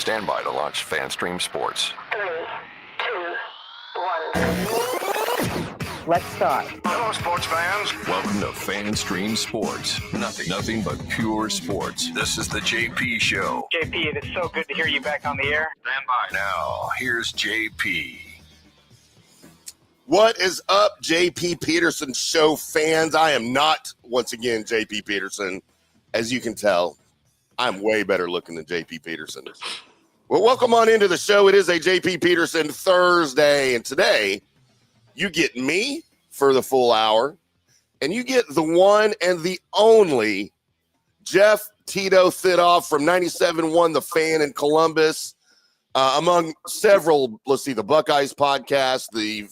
Stand by to launch FanStream Sports. 3, 2, 1. Let's start. Hello, sports fans. Welcome to FanStream Sports. Nothing but pure sports. This is the JP Show. JP, it is so good to hear you back on the air. Stand by. Now, here's JP. What is up, JP Peterson Show fans? I am not, once again, JP Peterson. As you can tell, I'm way better looking than JP Peterson. Well, welcome on into the show. It is a JP Peterson Thursday, and today you get me for the full hour, and you get the one and the only Jeff Tito Thidoff from 97.1 The Fan in Columbus. Among several, let's see, the Buckeyes podcast, the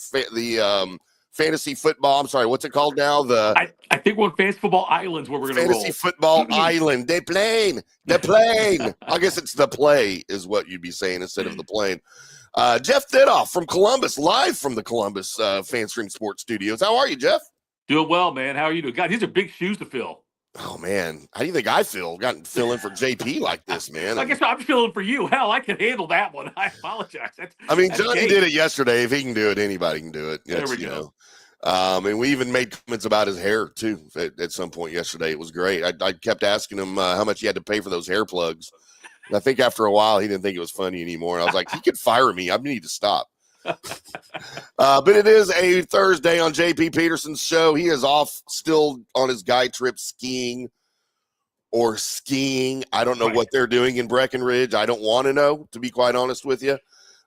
fantasy football. I'm sorry, what's it called now? I think we're on Fantasy Football Islands where we're going to roll. Fantasy Football Island. They plane. I guess it's the play is what you'd be saying instead of the plane. Jeff Thidoff from Columbus, live from the Columbus FanStream Sports Studios. How are you, Jeff? Doing well, man. How are you doing? God, these are big shoes to fill. Oh, man. How do you think I feel? Got to fill in for JP like this, man. I guess I'm filling for you. Hell, I can handle that one. I apologize. Johnny did it yesterday. If he can do it, anybody can do it. There we go. And we even made comments about his hair, too, at some point yesterday. It was great. I kept asking him how much he had to pay for those hair plugs. And I think after a while, he didn't think it was funny anymore. And I was like, he could fire me. I need to stop. But it is a Thursday on JP Peterson's show. He is off still on his guy trip skiing. I don't know what they're doing in Breckenridge. I don't want to know, to be quite honest with you.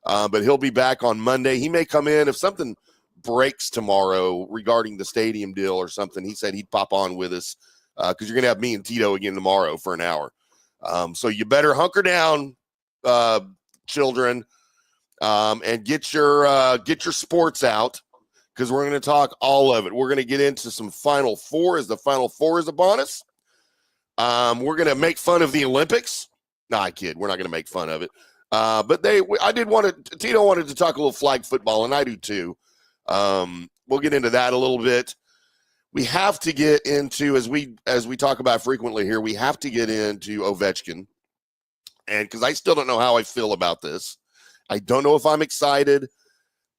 But he'll be back on Monday. He may come in if something breaks tomorrow regarding the stadium deal or something. He said he'd pop on with us because you're going to have me and Tito again tomorrow for an hour. So you better hunker down, children. And get your sports out because we're going to talk all of it. We're going to get into some Final Four as the Final Four is upon us. We're going to make fun of the Olympics. No, I kid. We're not going to make fun of it. But Tito wanted to talk a little flag football, and I do too. We'll get into that a little bit. We have to get into, as we talk about frequently here, we have to get into Ovechkin. And because I still don't know how I feel about this. I don't know if I'm excited.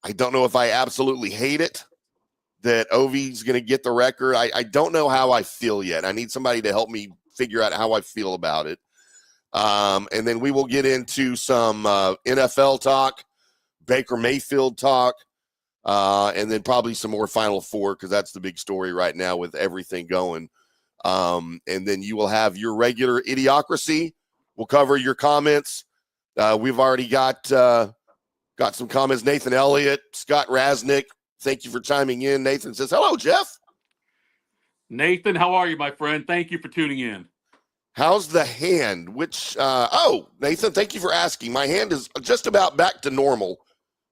I don't know if I absolutely hate it that Ovi's going to get the record. I don't know how I feel yet. I need somebody to help me figure out how I feel about it. And then we will get into some NFL talk, Baker Mayfield talk, and then probably some more Final Four because that's the big story right now with everything going. And then you will have your regular Idiocracy. We'll cover your comments. We've already got some comments. Nathan Elliott, Scott Rasnick, thank you for chiming in. Nathan says, hello, Jeff. Nathan, how are you, my friend? Thank you for tuning in. How's the hand? Nathan, thank you for asking. My hand is just about back to normal.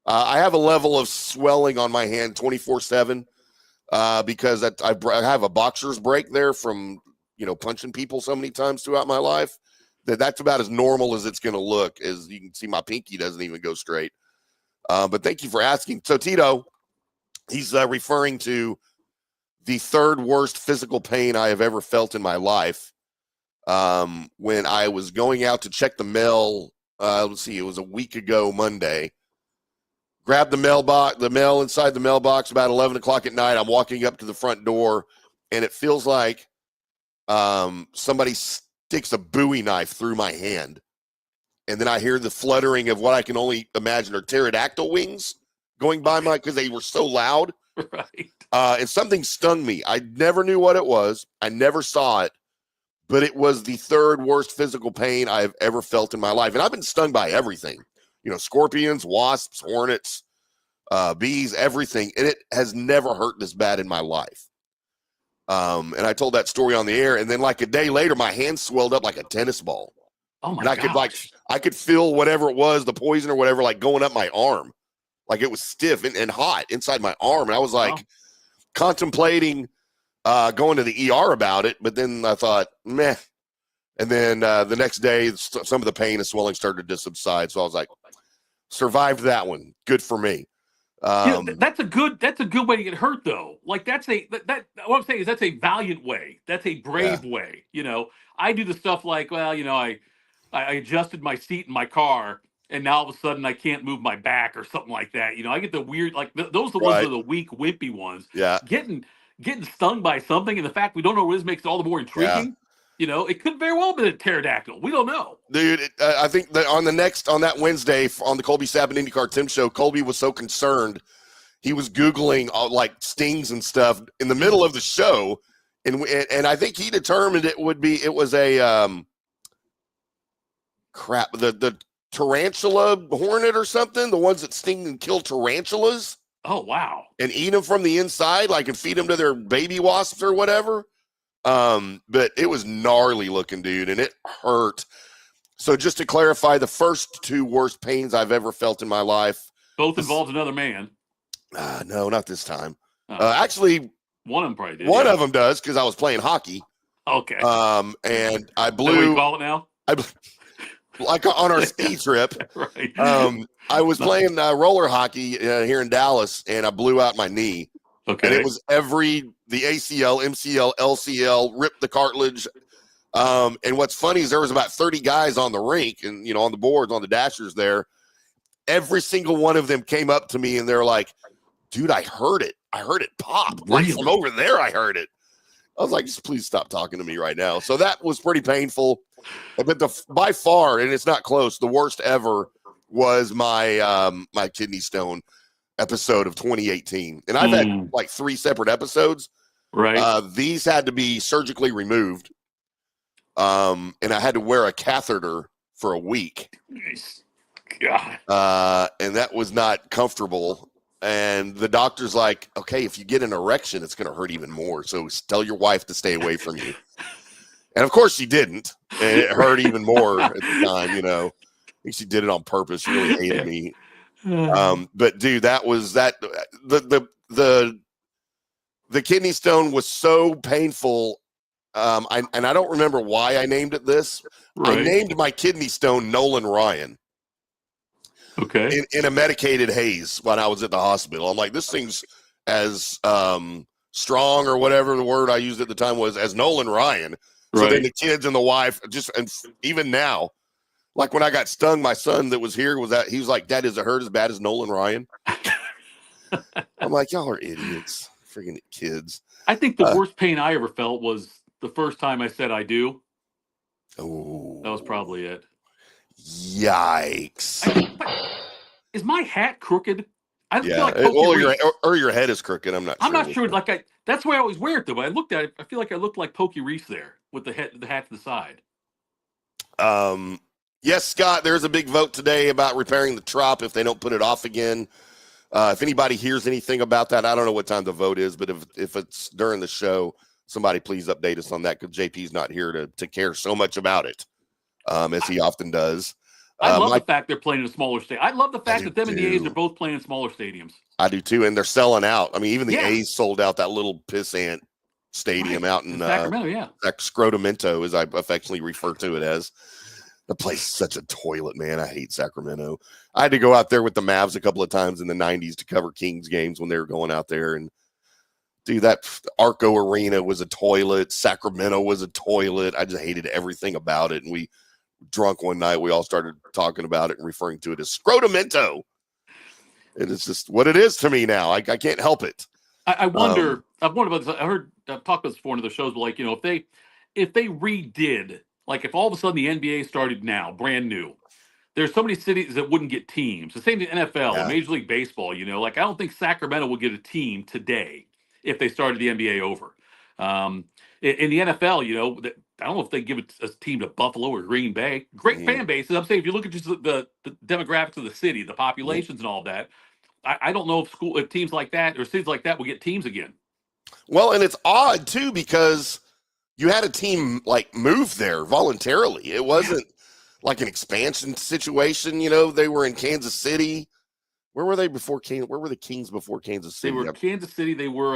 I have a level of swelling on my hand 24/7 because I have a boxer's break there from, punching people so many times throughout my life. That's about as normal as it's going to look. As you can see, my pinky doesn't even go straight. But thank you for asking. So, Tito, he's referring to the third worst physical pain I have ever felt in my life when I was going out to check the mail. It was a week ago Monday. Grabbed the mail inside the mailbox about 11 o'clock at night. I'm walking up to the front door, and it feels like somebody sticks a Bowie knife through my hand. And then I hear the fluttering of what I can only imagine are pterodactyl wings going by because they were so loud. Right. And something stung me. I never knew what it was. I never saw it, but it was the third worst physical pain I have ever felt in my life. And I've been stung by everything, scorpions, wasps, hornets, bees, everything. And it has never hurt this bad in my life. And I told that story on the air, and then like a day later, my hand swelled up like a tennis ball. Oh my gosh. I could feel whatever it was, the poison or whatever, like going up my arm. Like it was stiff and hot inside my arm. And I was like contemplating going to the ER about it, but then I thought, meh. And then the next day, some of the pain and swelling started to subside. So I was like, survived that one. Good for me. That's a good way to get hurt, though. Like what I'm saying is that's a valiant way. That's a brave way. I do the stuff like, I adjusted my seat in my car, and now all of a sudden I can't move my back or something like that. I get the weird, like those are the ones that Right. are the weak, wimpy ones. Yeah. Getting stung by something, and the fact we don't know what it is makes it all the more Yeah. intriguing. It could very well be a pterodactyl. We don't know. Dude, I think that on that Wednesday on the Colby Sapp and IndyCar Tim show, Colby was so concerned. He was Googling like stings and stuff in the middle of the show. And I think he determined it was a the tarantula hornet or something, the ones that sting and kill tarantulas. Oh, wow. And eat them from the inside, like, and feed them to their baby wasps or whatever. But it was gnarly looking, dude, and it hurt. So just to clarify, the first two worst pains I've ever felt in my life. Both involved another man. No, not this time. Oh. Actually, one of them probably did. One of them does, because I was playing hockey. Okay. And I blew. What do you call it now? Like on our ski trip. Right. I was playing roller hockey here in Dallas, and I blew out my knee. Okay. And it was the ACL, MCL, LCL, ripped the cartilage. And what's funny is there was about 30 guys on the rink and, on the boards, on the dashers there. Every single one of them came up to me and they're like, dude, I heard it. I heard it pop. Like from over there, I heard it. I was like, just please stop talking to me right now. So that was pretty painful. But by far, and it's not close, the worst ever was my my kidney stone episode of 2018. And I've had like 3 separate episodes. Right. These had to be surgically removed. And I had to wear a catheter for a week. God. And that was not comfortable. And the doctor's like, okay, if you get an erection, it's going to hurt even more. So tell your wife to stay away from you. And of course she didn't. And it hurt even more at the time, I think she did it on purpose. She really hated me. But dude, that was the kidney stone was so painful. I don't remember why I named it this. Right. I named my kidney stone Nolan Ryan. Okay. In a medicated haze when I was at the hospital. I'm like, this thing's as strong or whatever the word I used at the time was as Nolan Ryan. So then the kids and the wife and even now, like when I got stung, my son that was here he was like, Dad, does it hurt as bad as Nolan Ryan? I'm like, y'all are idiots. Freaking kids. I think the worst pain I ever felt was the first time I said I do. Oh. That was probably it. Yikes. Is my hat crooked? I feel like your head is crooked. I'm not sure. Like that's why I always wear it though. When I looked at it, I feel like I looked like Pokey Reese there with the hat to the side. Yes, Scott, there's a big vote today about repairing the trop if they don't put it off again. If anybody hears anything about that, I don't know what time the vote is, but if it's during the show, somebody please update us on that, because JP's not here to care so much about it, as he often does. I love the fact they're playing in a smaller stadium. I love the fact that them and the A's are both playing in smaller stadiums. I do too, and they're selling out. I mean, even the A's sold out that little pissant stadium out in Sacramento, Scrotumento, as I affectionately refer to it as. The place is such a toilet, man. I hate Sacramento. I had to go out there with the Mavs a couple of times in the 90s to cover Kings games when they were going out there. And, dude, that Arco Arena was a toilet. Sacramento was a toilet. I just hated everything about it. And we drunk one night. We all started talking about it and referring to it as Scrotumento. And it's just what it is to me now. I can't help it. I wonder. I've wondered about this. I've talked about this before in the shows, but like, if they redid, like if all of a sudden the NBA started now, brand new, there's so many cities that wouldn't get teams. The same thing NFL, Major League Baseball. Like I don't think Sacramento would get a team today if they started the NBA over. In the NFL, I don't know if they give a team to Buffalo or Green Bay. Great fan bases. I'm saying if you look at just the demographics of the city, the populations and all that, I don't know if teams like that or cities like that will get teams again. Well, and it's odd too because you had a team like move there voluntarily. It wasn't like an expansion situation. They were in Kansas City. Where were they before Kansas? Where were the Kings before Kansas City? They were Kansas City. They were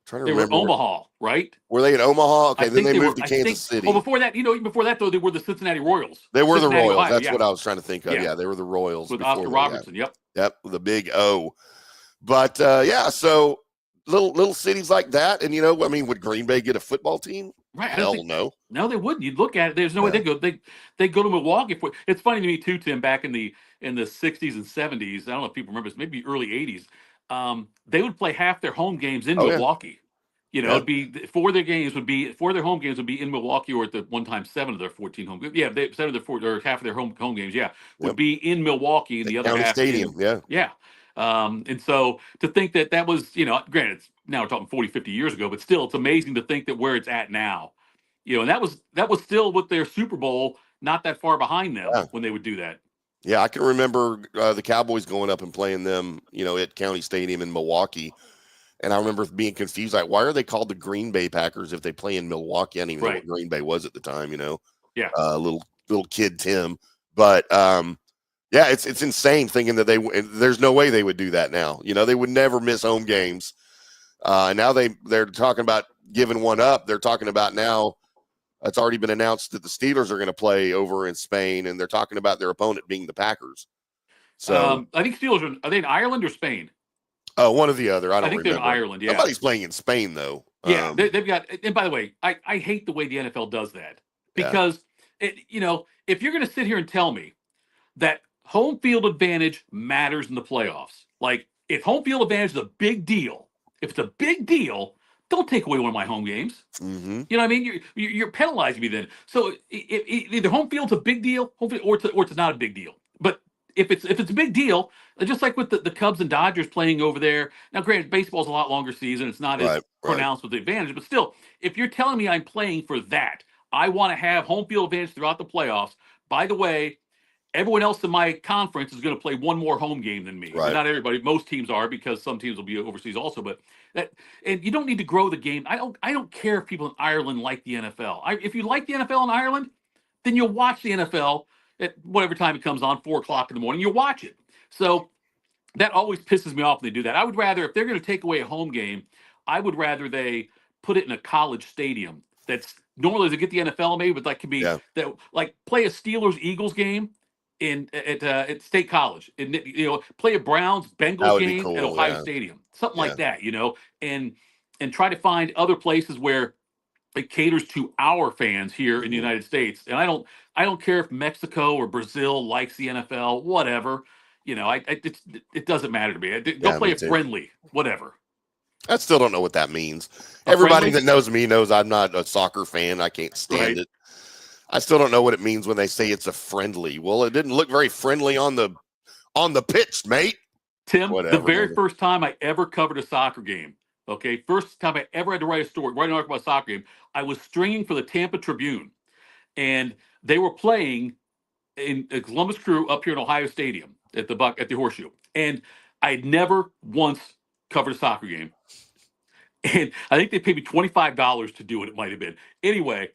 trying to remember. Were Omaha, right? Were they in Omaha? Okay, then they moved to Kansas City. Well, before that, even before that though, they were the Cincinnati Royals. They were Cincinnati, the Royals. Ohio, That's what I was trying to think of. Yeah, they were the Royals with Oscar Robertson. Yep, with a big O. But so little cities like that. And, I mean, would Green Bay get a football team? Right. Hell no. No, they wouldn't. You'd look at it. There's no way they go. They go to Milwaukee. It's funny to me too, Tim. Back in the '60s and '70s, I don't know if people remember this. Maybe early '80s. They would play half their home games in Milwaukee. It'd be four of their home games would be in Milwaukee, or at the one time 7 of their 14 home games. Yeah, 7 of their 4 or half of their home games. Yeah, would be in Milwaukee, and the other County half Stadium. Yeah. And so to think that was, granted, now we're talking 40, 50 years ago, but still, it's amazing to think that where it's at now. And that was still with their Super Bowl not that far behind them when they would do that. Yeah, I can remember the Cowboys going up and playing them, at County Stadium in Milwaukee. And I remember being confused, like, why are they called the Green Bay Packers if they play in Milwaukee? I didn't even know what Green Bay was at the time, Yeah. Little kid Tim. But yeah, it's insane thinking that there's no way they would do that now. They would never miss home games. Now they're talking about giving one up. They're talking about now. It's already been announced that the Steelers are going to play over in Spain, and they're talking about their opponent being the Packers. So I think Steelers are they in Ireland or Spain? Oh, one or the other. I think they're in Ireland. Yeah, somebody's playing in Spain though. Yeah, they've got. And by the way, I hate the way the NFL does that because if you're going to sit here and tell me that home field advantage matters in the playoffs, like if home field advantage is a big deal, if it's a big deal, don't take away one of my home games. Mm-hmm. You know what I mean? You're penalizing me then. So either home field's a big deal, or it's not a big deal. But if it's a big deal, just like with the Cubs and Dodgers playing over there. Now, granted, baseball's a lot longer season. It's not as pronounced with the advantage. But still, if you're telling me I'm playing for that, I want to have home field advantage throughout the playoffs. By the way, everyone else in my conference is going to play one more home game than me. Right. Not everybody. Most teams are, because some teams will be overseas also. But and you don't need to grow the game. I don't care if people in Ireland like the NFL. If you like the NFL in Ireland, then you'll watch the NFL at whatever time it comes on, 4:00 in the morning. You'll watch it. So that always pisses me off when they do that. I would rather, if they're going to take away a home game, I would rather they put it in a college stadium. That's normally to get the NFL maybe, but that could be that, like play a Steelers-Eagles game at State College, and play a Browns-Bengals game at Ohio Stadium, something like that, and try to find other places where it caters to our fans here in the United States. And I don't care if Mexico or Brazil likes the NFL, whatever. It doesn't matter to me. Go play a friendly, whatever. I still don't know what that means. Everybody that knows me knows I'm not a soccer fan. I can't stand it. I still don't know what it means when they say it's a friendly. Well, it didn't look very friendly on the pitch, mate. Tim, the very first time I ever covered a soccer game, okay, first time I ever had to write an article about a soccer game, I was stringing for the Tampa Tribune, and they were playing in Columbus Crew up here in Ohio Stadium at the Horseshoe, and I'd never once covered a soccer game, and I think they paid me $25 to do it. It might have been anyway.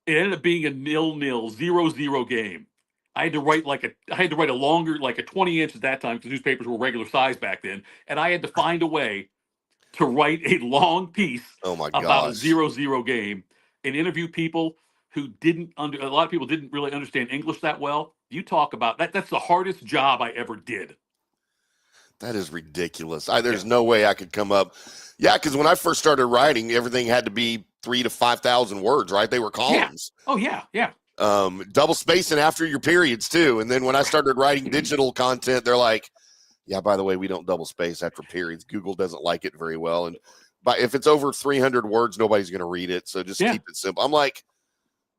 It ended up being a 0-0, 0-0 game. I had to write a longer, like a 20-inch at that time, because newspapers were regular size back then, and I had to find a way to write a long piece about a 0-0 game and interview people who a lot of people didn't really understand English that well. You talk about that. That's the hardest job I ever did. That is ridiculous. There's no way I could come up. Yeah, because when I first started writing, everything had to be 3,000 to 5,000 words, right? They were columns. Yeah. Oh, yeah. Double spacing after your periods, too. And then when I started writing digital content, they're like, yeah, by the way, we don't double space after periods. Google doesn't like it very well. And if it's over 300 words, nobody's going to read it. So just keep it simple. I'm like,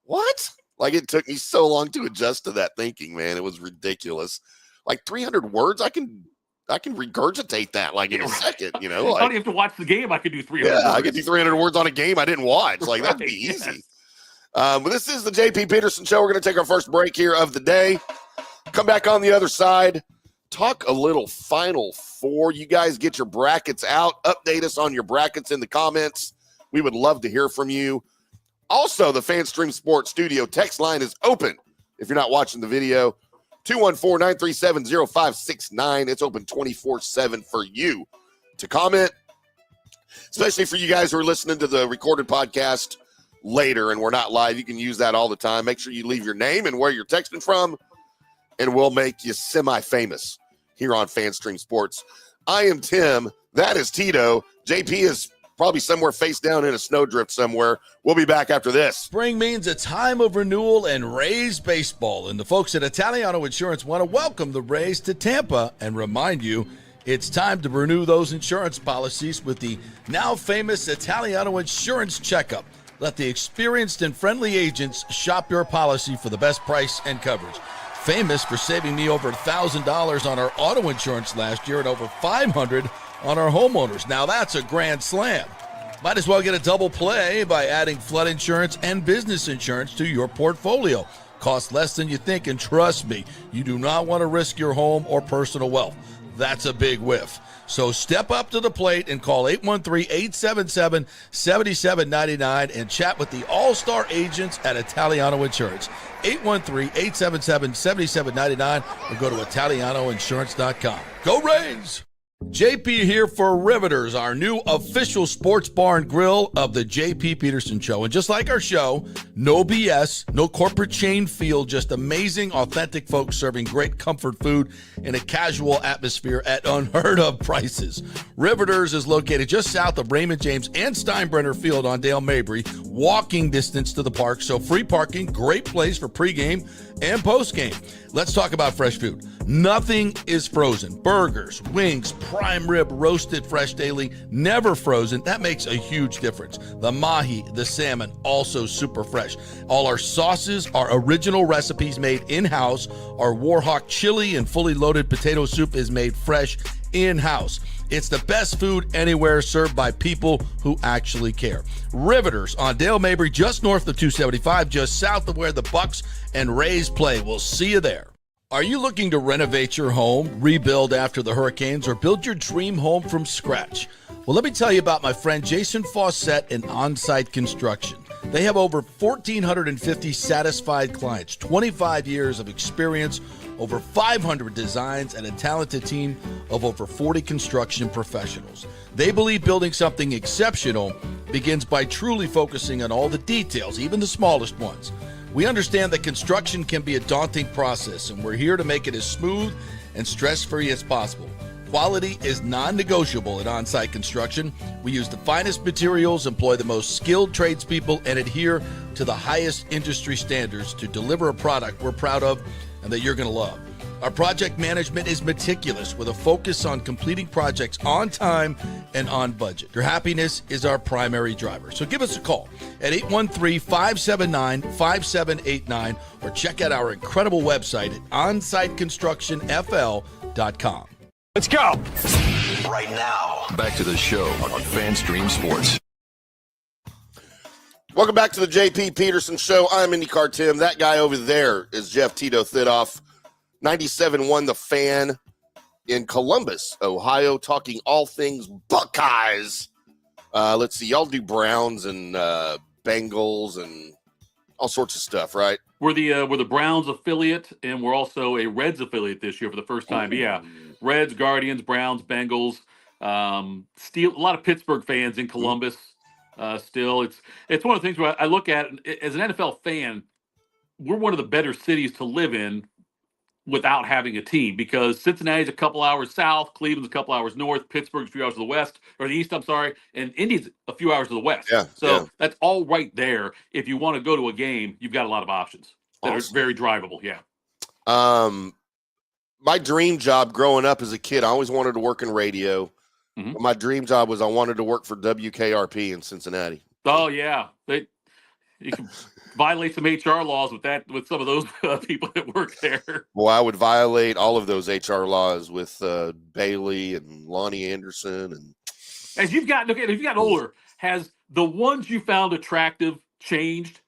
what? Like, it took me so long to adjust to that thinking, man. It was ridiculous. Like 300 words, I can regurgitate that like in a second, I don't have to watch the game. I could do 300 words. I could do 300 words on a game I didn't watch. Like, that'd be easy. But this is the JP Peterson Show. We're going to take our first break here of the day. Come back on the other side. Talk a little Final Four. You guys get your brackets out. Update us on your brackets in the comments. We would love to hear from you. Also, the FanStream Sports Studio text line is open. If you're not watching the video, 214-937-0569. It's open 24/7 for you to comment, especially for you guys who are listening to the recorded podcast later and we're not live. You can use that all the time. Make sure you leave your name and where you're texting from, and we'll make you semi-famous here on FanStream Sports. I am Tim. That is Tito. JP is probably somewhere face down in a snowdrift somewhere. We'll be back after this. Spring means a time of renewal and Rays baseball, and the folks at Italiano Insurance want to welcome the Rays to Tampa and remind you it's time to renew those insurance policies with the now famous Italiano Insurance Checkup. Let the experienced and friendly agents shop your policy for the best price and coverage. Famous for saving me over $1,000 on our auto insurance last year and over $500 on our homeowners. Now that's a grand slam. Might as well get a double play by adding flood insurance and business insurance to your portfolio. Costs less than you think, and trust me, you do not want to risk your home or personal wealth. That's a big whiff. So step up to the plate and call 813-877-7799 and chat with the all-star agents at Italiano Insurance. 813-877-7799 or go to ItalianoInsurance.com. Go Rays! JP here for Riveters, our new official sports bar and grill of the JP Peterson Show. And just like our show, no BS, no corporate chain feel, just amazing, authentic folks serving great comfort food in a casual atmosphere at unheard of prices. Riveters is located just south of Raymond James and Steinbrenner Field on Dale Mabry, walking distance to the park, so free parking, great place for pregame and postgame. Let's talk about fresh food. Nothing is frozen. Burgers, wings, prime rib, roasted fresh daily, never frozen. That makes a huge difference. The mahi, the salmon, also super fresh. All our sauces are original recipes made in-house. Our Warhawk chili and fully loaded potato soup is made fresh in-house. It's the best food anywhere, served by people who actually care. Riveters on Dale Mabry, just north of 275, just south of where the Bucks and Rays play. We'll see you there. Are you looking to renovate your home, rebuild after the hurricanes, or build your dream home from scratch? Well, let me tell you about my friend Jason Fawcett and On-Site Construction. They have over 1,450 satisfied clients, 25 years of experience, over 500 designs, and a talented team of over 40 construction professionals. They believe building something exceptional begins by truly focusing on all the details, even the smallest ones. We understand that construction can be a daunting process, and we're here to make it as smooth and stress-free as possible. Quality is non-negotiable at On-Site Construction. We use the finest materials, employ the most skilled tradespeople, and adhere to the highest industry standards to deliver a product we're proud of and that you're going to love. Our project management is meticulous with a focus on completing projects on time and on budget. Your happiness is our primary driver. So give us a call at 813-579-5789 or check out our incredible website at onsiteconstructionfl.com. Let's go. Right now, back to the show on FanStream Sports. Welcome back to the JP Peterson Show. I'm IndyCar Tim. That guy over there is Jeff Tito Thidoff. 97.1 The Fan in Columbus, Ohio, talking all things Buckeyes. Let's see, y'all do Browns and Bengals and all sorts of stuff, right? We're the Browns affiliate, and we're also a Reds affiliate this year for the first time. Yeah, Reds, Guardians, Browns, Bengals. Still a lot of Pittsburgh fans in Columbus. Still, it's one of the things where I look at as an NFL fan. We're one of the better cities to live in without having a team, because Cincinnati's a couple hours south, Cleveland's a couple hours north, Pittsburgh's a few hours to the west, or the east, I'm sorry, and Indy's a few hours to the west. So that's all right there. If you want to go to a game, you've got a lot of options that are very drivable. Yeah. My dream job growing up as a kid, I always wanted to work in radio. Mm-hmm. My dream job was I wanted to work for WKRP in Cincinnati. Oh, yeah. You can violate some HR laws with some of those people that work there. Well, I would violate all of those HR laws with Bailey and Lonnie Anderson. And as you've gotten older, has the ones you found attractive changed?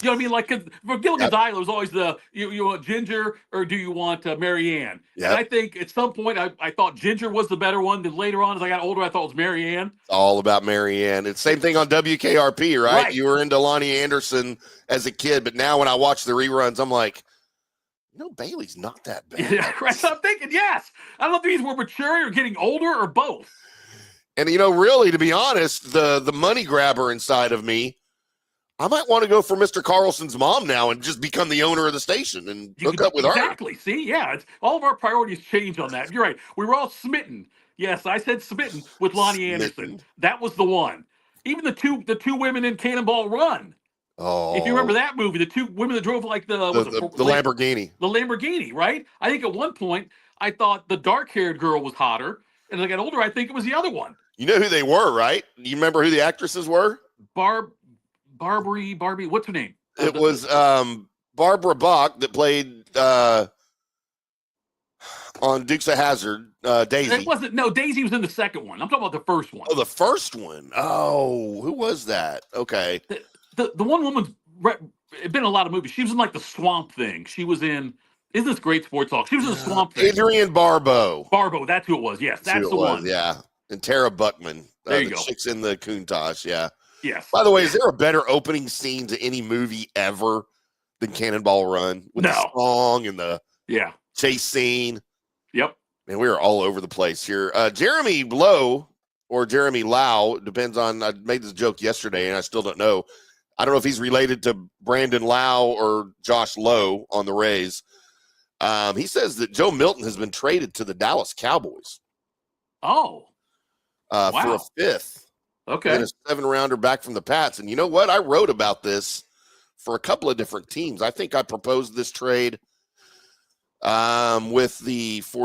You know what I mean? Like, for Gilligan's Island, it was always you want Ginger or do you want Marianne? Yeah. I think at some point I thought Ginger was the better one. Then later on, as I got older, I thought it was Marianne. All about Marianne. It's the same thing on WKRP, right? You were into Lonnie Anderson as a kid, but now when I watch the reruns, I'm like, Bailey's not that bad. Yeah, right. So I'm thinking, yes. I don't know if these were maturing or getting older or both. And, really, to be honest, the money grabber inside of me, I might want to go for Mr. Carlson's mom now and just become the owner of the station and hook up with her. Exactly. See, yeah, all of our priorities change on that. You're right. We were all smitten, Yes, I said smitten with Lonnie Anderson. Smitten. That was the one. Even the two women in Cannonball Run. If you remember Oh, that movie, the two women that drove like the Lamborghini. the Lamborghini, right? I think at one point I thought the dark-haired girl was hotter, and as I got older, I think it was the other one. You know who they were, right? You remember who the actresses were? Barbie, what's her name? It was Barbara Bach that played on Dukes of Hazzard, Daisy. It wasn't. No, Daisy was in the second one. I'm talking about the first one. Oh, the first one. Oh, who was that? Okay. The one woman's been in a lot of movies. She was in like the Swamp Thing. She was in. Isn't this great sports talk? She was in the Swamp Thing. Adrienne Barbeau. Barbeau, that's who it was. Yes, that's the one. Yeah, and Tara Buckman. There you the go. Chicks in the Countach. Yeah. Yes. By the way, is there a better opening scene to any movie ever than Cannonball Run with the song and the chase scene? Yep. Man, we are all over the place here. Jeremy Lowe or Jeremy Lau, depends on. I made this joke yesterday, and I still don't know. I don't know if he's related to Brandon Lau or Josh Lowe on the Rays. He says that Joe Milton has been traded to the Dallas Cowboys. Oh. For a fifth. Okay. And a 7-rounder back from the Pats. And you know what? I wrote about this for a couple of different teams. I think I proposed this trade for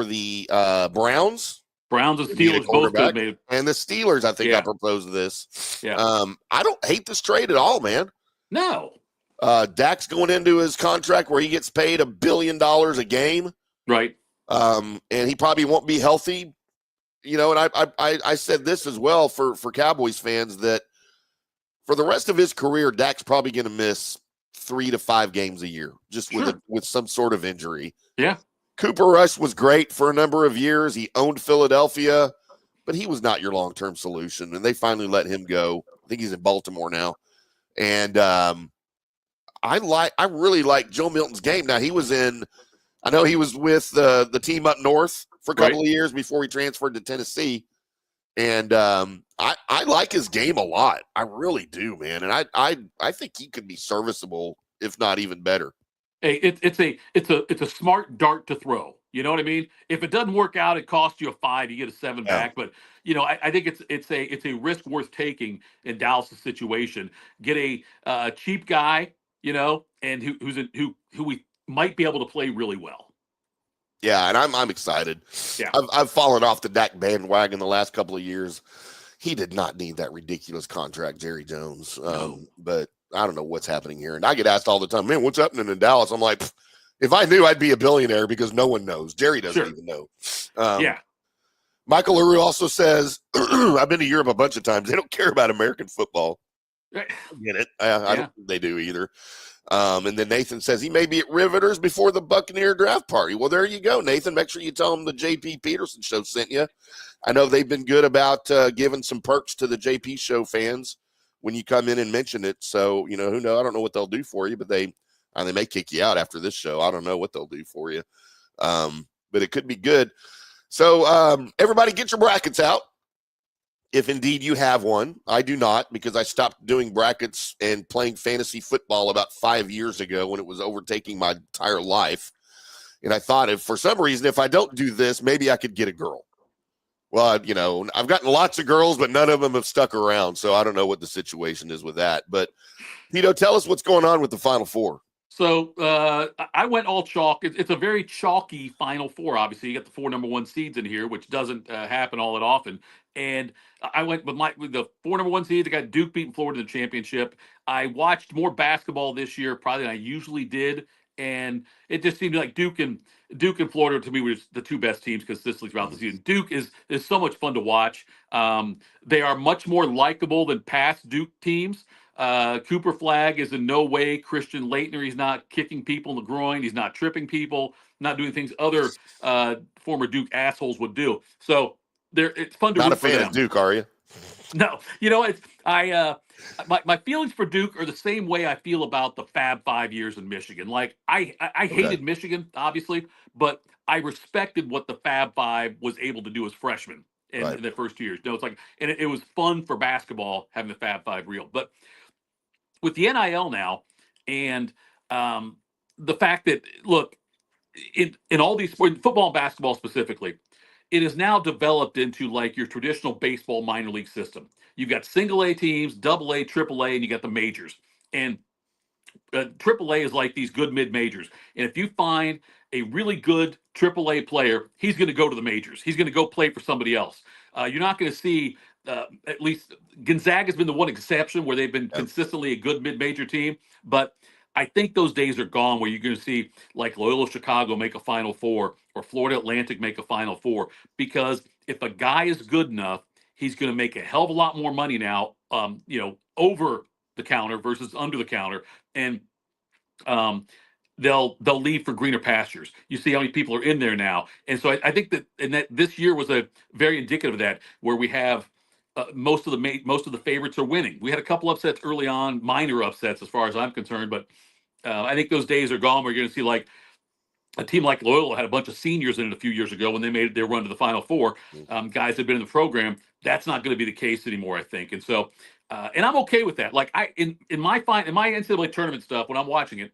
the Browns. Browns and Steelers both could made. And the Steelers, I think I proposed this. Yeah. I don't hate this trade at all, man. No. Dak's going into his contract where he gets paid $1 billion a game. Right. And he probably won't be healthy. You know, and I said this as well for Cowboys fans, that for the rest of his career, Dak's probably going to miss 3 to 5 games a year, just with some sort of injury. Yeah. Cooper Rush was great for a number of years. He owned Philadelphia, but he was not your long-term solution, and they finally let him go. I think he's in Baltimore now. And I really like Joe Milton's game. Now, I know he was with the team up north for a couple of years before he transferred to Tennessee. And I like his game a lot. I really do, man. And I think he could be serviceable, if not even better. Hey, it's a smart dart to throw. You know what I mean? If it doesn't work out, it costs you a 5, you get a 7 back. But I think it's a risk worth taking in Dallas' situation. Get a cheap guy, and who we might be able to play really well. Yeah, and I'm excited. Yeah. I've fallen off the Dak bandwagon the last couple of years. He did not need that ridiculous contract, Jerry Jones. But I don't know what's happening here. And I get asked all the time, man, what's happening in Dallas? I'm like, if I knew, I'd be a billionaire, because no one knows. Jerry doesn't even know. Michael LaRue also says, I've been to Europe a bunch of times. They don't care about American football. I get it. I don't think they do either. And then Nathan says he may be at Riveters before the Buccaneer draft party. Well, there you go, Nathan. Make sure you tell them the JP Peterson Show sent you. I know they've been good about giving some perks to the JP Show fans when you come in and mention it. So, who knows? I don't know what they'll do for you, but they may kick you out after this show. I don't know what they'll do for you. But it could be good. So everybody get your brackets out, if indeed you have one. I do not, because I stopped doing brackets and playing fantasy football about 5 years ago when it was overtaking my entire life. And I thought, if for some reason, if I don't do this, maybe I could get a girl. Well, I've gotten lots of girls, but none of them have stuck around. So I don't know what the situation is with that. But, Tito, tell us what's going on with the Final Four. So I went all chalk. It's a very chalky Final Four. Obviously, you got the 4 number 1 seeds in here, which doesn't happen all that often. And I went with the 4 number 1 seeds. I got Duke beating Florida in the championship. I watched more basketball this year probably than I usually did, and it just seemed like Duke and Florida to me were the 2 best teams consistently throughout the season. Duke is so much fun to watch. They are much more likable than past Duke teams. Cooper Flagg is in no way Christian Laettner. He's not kicking people in the groin. He's not tripping people, not doing things other former Duke assholes would do. So it's fun to not root a fan for them. of Duke, are you? No, my feelings for Duke are the same way I feel about the Fab 5 years in Michigan. Like I hated Michigan, obviously, but I respected what the Fab 5 was able to do as freshmen in their first 2 years. It's like, and it was fun for basketball having the Fab 5 real. But with the NIL now, and the fact that, look, in all these sports, football and basketball specifically, it is now developed into like your traditional baseball minor league system. You've got single A teams, double A, triple A, and you got the majors. And triple A is like these good mid majors. And if you find a really good triple A player, he's going to go to the majors. He's going to go play for somebody else. You're not going to see, at least Gonzaga's been the one exception where they've been consistently a good mid major team. But I think those days are gone where you're going to see like Loyola Chicago make a Final Four or Florida Atlantic make a Final Four, because if a guy is good enough, he's going to make a hell of a lot more money now, over the counter versus under the counter, and they'll leave for greener pastures. You see how many people are in there now, and so I think that this year was a very indicative of that, where we have. Most of the favorites are winning. We had a couple upsets early on, minor upsets as far as I'm concerned, but I think those days are gone. We're going to see like a team like Loyola had a bunch of seniors in it a few years ago when they made their run to the Final Four. Guys have been in the program. That's not going to be the case anymore, I think. And so, and I'm okay with that. Like in my NCAA tournament stuff, when I'm watching it,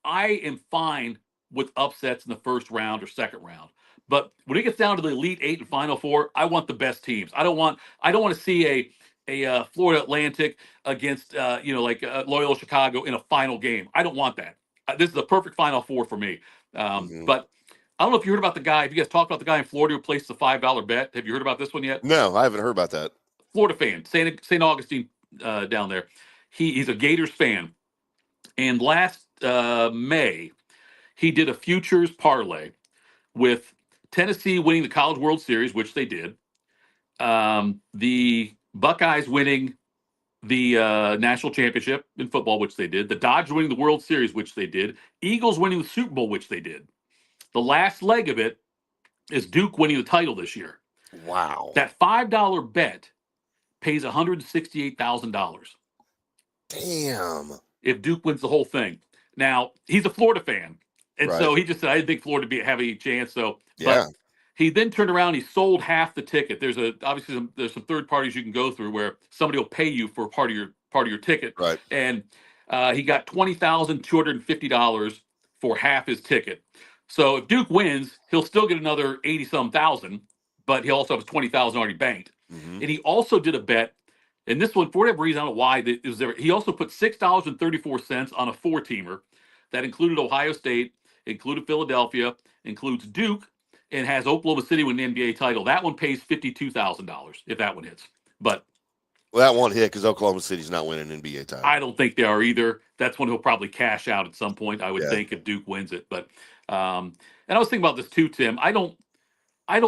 I am fine with upsets in the first round or second round. But when it gets down to the Elite Eight and Final Four, I want the best teams. I don't want to see a Florida Atlantic against Loyola Chicago in a final game. I don't want that. This is the perfect Final Four for me. But I don't know if you heard about the guy. If you guys talked about the guy in Florida who placed the $5 bet. Have you heard about this one yet? No, I haven't heard about that. Florida fan, St. Augustine down there. He's a Gators fan, and last May he did a futures parlay with Tennessee winning the College World Series, which they did. The Buckeyes winning the national championship in football, which they did. The Dodgers winning the World Series, which they did. Eagles winning the Super Bowl, which they did. The last leg of it is Duke winning the title this year. Wow. That $5 bet pays $168,000. Damn. If Duke wins the whole thing. Now, he's a Florida fan. And so he just said, I didn't think Florida would have any chance. So, yeah. But he then turned around. He sold half the ticket. There's there's some third parties you can go through where somebody will pay you for part of your ticket. Right. And he got $20,250 for half his ticket. So if Duke wins, he'll still get another 80-some thousand, but he also has 20,000 already banked. And he also did a bet, and this one, for whatever reason, I don't know why it was there. He also put $6.34 on a four-teamer that included Ohio State, included Philadelphia, includes Duke, and has Oklahoma City win the NBA title. That one pays $52,000 if that one hits. But that won't hit because Oklahoma City's not winning an NBA title. I don't think they are either. That's one he'll probably cash out at some point, I would think, if Duke wins it. But and I was thinking about this too, Tim. I don't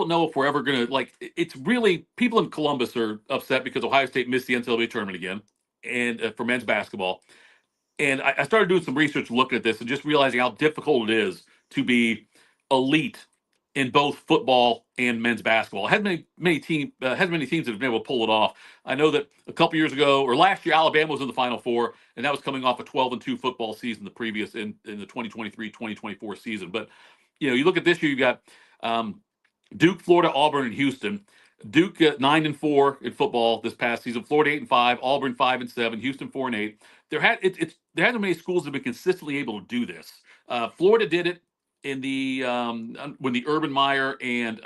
know if we're ever going to, like, it's really, people in Columbus are upset because Ohio State missed the NCAA tournament again, and for men's basketball. And I started doing some research looking at this and just realizing how difficult it is to be elite in both football and men's basketball. It has many teams that have been able to pull it off. I know that a couple years ago, or last year, Alabama was in the Final Four, and that was coming off a 12-2 football season the previous in the 2023-2024 season. But you look at this year, you got Duke, Florida, Auburn, and Houston. Duke 9-4 in football this past season. Florida 8-5, Auburn 5-7, Houston 4-8. There hasn't many schools that have been consistently able to do this. Florida did it in the when the Urban Meyer and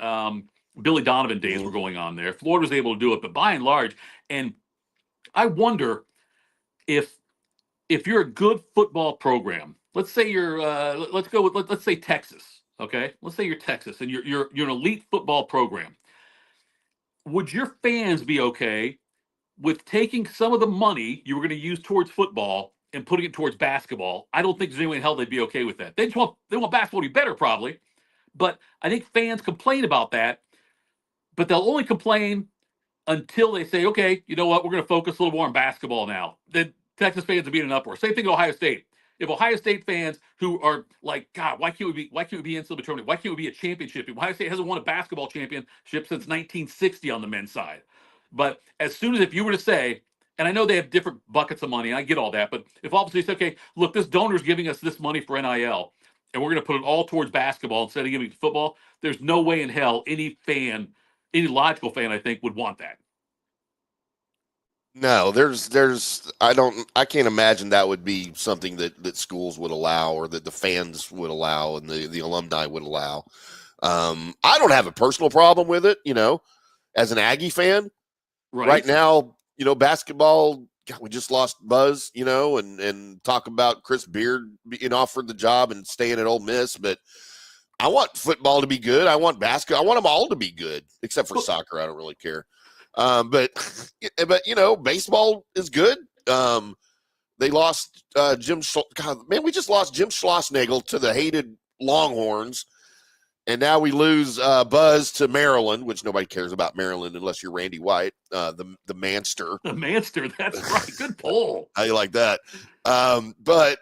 Billy Donovan days were going on there. Florida was able to do it, but by and large, and I wonder if you're a good football program. Let's say you're let's say Texas. Okay, let's say you're Texas and you're an elite football program. Would your fans be okay with taking some of the money you were going to use towards football and putting it towards basketball? I don't think there's any way in hell they'd be okay with that. They want basketball to be better, probably. But I think fans complain about that, but they'll only complain until they say, okay, you know what, we're going to focus a little more on basketball now. Then Texas fans will be in an uproar. Same thing with Ohio State. If Ohio State fans who are like, God, why can't we be NCAA tournament? Why can't we be a championship? Ohio State hasn't won a basketball championship since 1960 on the men's side. But as soon as if you were to say, and I know they have different buckets of money, and I get all that, but if obviously say, okay, look, this donor's giving us this money for NIL, and we're going to put it all towards basketball instead of giving it to football, there's no way in hell any logical fan, I think, would want that. No, I can't imagine that would be something that schools would allow or that the fans would allow and the alumni would allow. I don't have a personal problem with it, as an Aggie fan. Right now, basketball, God, we just lost Buzz, and talk about Chris Beard being offered the job and staying at Ole Miss. But I want football to be good. I want basketball. I want them all to be good, except for soccer. I don't really care. But baseball is good. They lost we just lost Jim Schlossnagle to the hated Longhorns. And now we lose Buzz to Maryland, which nobody cares about Maryland unless you're Randy White, the Manster. The Manster, that's right. Good pull. How you like that? But,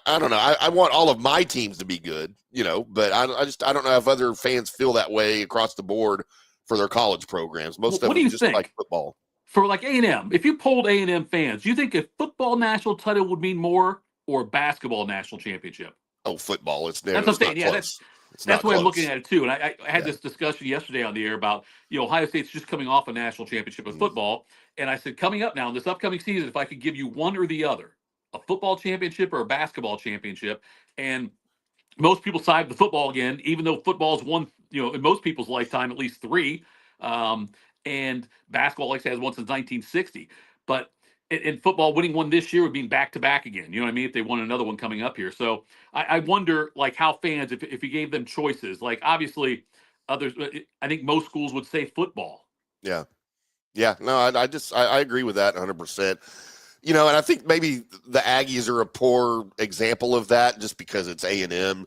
I don't know. I want all of my teams to be good, but I don't know if other fans feel that way across the board for their college programs. Most of them just like football. For like A&M, if you polled A&M fans, do you think a football national title would mean more or basketball national championship? Oh, football. That's what I'm saying. Yeah, that's the way I'm looking at it too. And I had this discussion yesterday on the air about, Ohio State's just coming off a national championship of football. And I said, coming up now in this upcoming season, if I could give you one or the other, a football championship or a basketball championship, and most people side with the football again, even though football's won, in most people's lifetime, at least 3. And basketball, like I said, has won since 1960. But in football, winning one this year would mean back-to-back again. You know what I mean? If they won another one coming up here. So I wonder, like, how fans, if you gave them choices, like, obviously, others, I think most schools would say football. Yeah. Yeah. No, I agree with that 100%. And I think maybe the Aggies are a poor example of that just because it's A&M.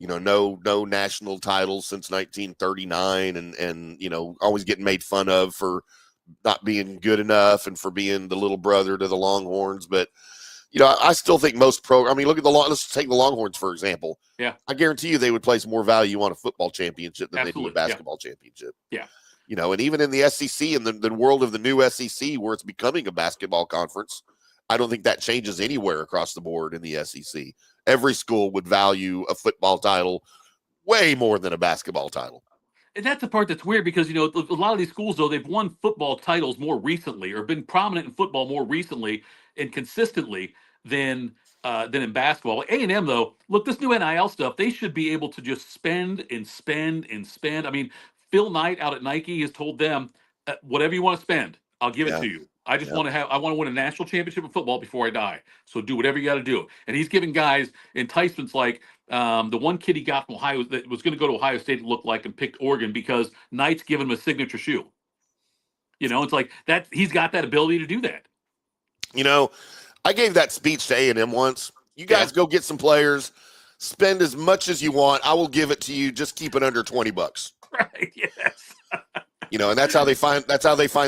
No national titles since 1939 and always getting made fun of for not being good enough and for being the little brother to the Longhorns. But, I still think most look at let's take the Longhorns, for example. Yeah. I guarantee you they would place more value on a football championship than they do a basketball championship. Yeah. And even in the SEC and the world of the new SEC where it's becoming a basketball conference, I don't think that changes anywhere across the board in the SEC. Every school would value a football title way more than a basketball title. And that's the part that's weird because, a lot of these schools, though, they've won football titles more recently or been prominent in football more recently and consistently than in basketball. Like A&M, though, look, this new NIL stuff, they should be able to just spend and spend and spend. I mean, Phil Knight out at Nike has told them, whatever you want to spend, I'll give it to you. I just want to win a national championship in football before I die. So do whatever you got to do. And he's giving guys enticements like the one kid he got from Ohio that was going to go to Ohio State, looked like, and picked Oregon because Knight's given him a signature shoe. It's like that. He's got that ability to do that. I gave that speech to A&M once. You guys go get some players, spend as much as you want. I will give it to you. Just keep it under $20. Right. Yes. And that's how they find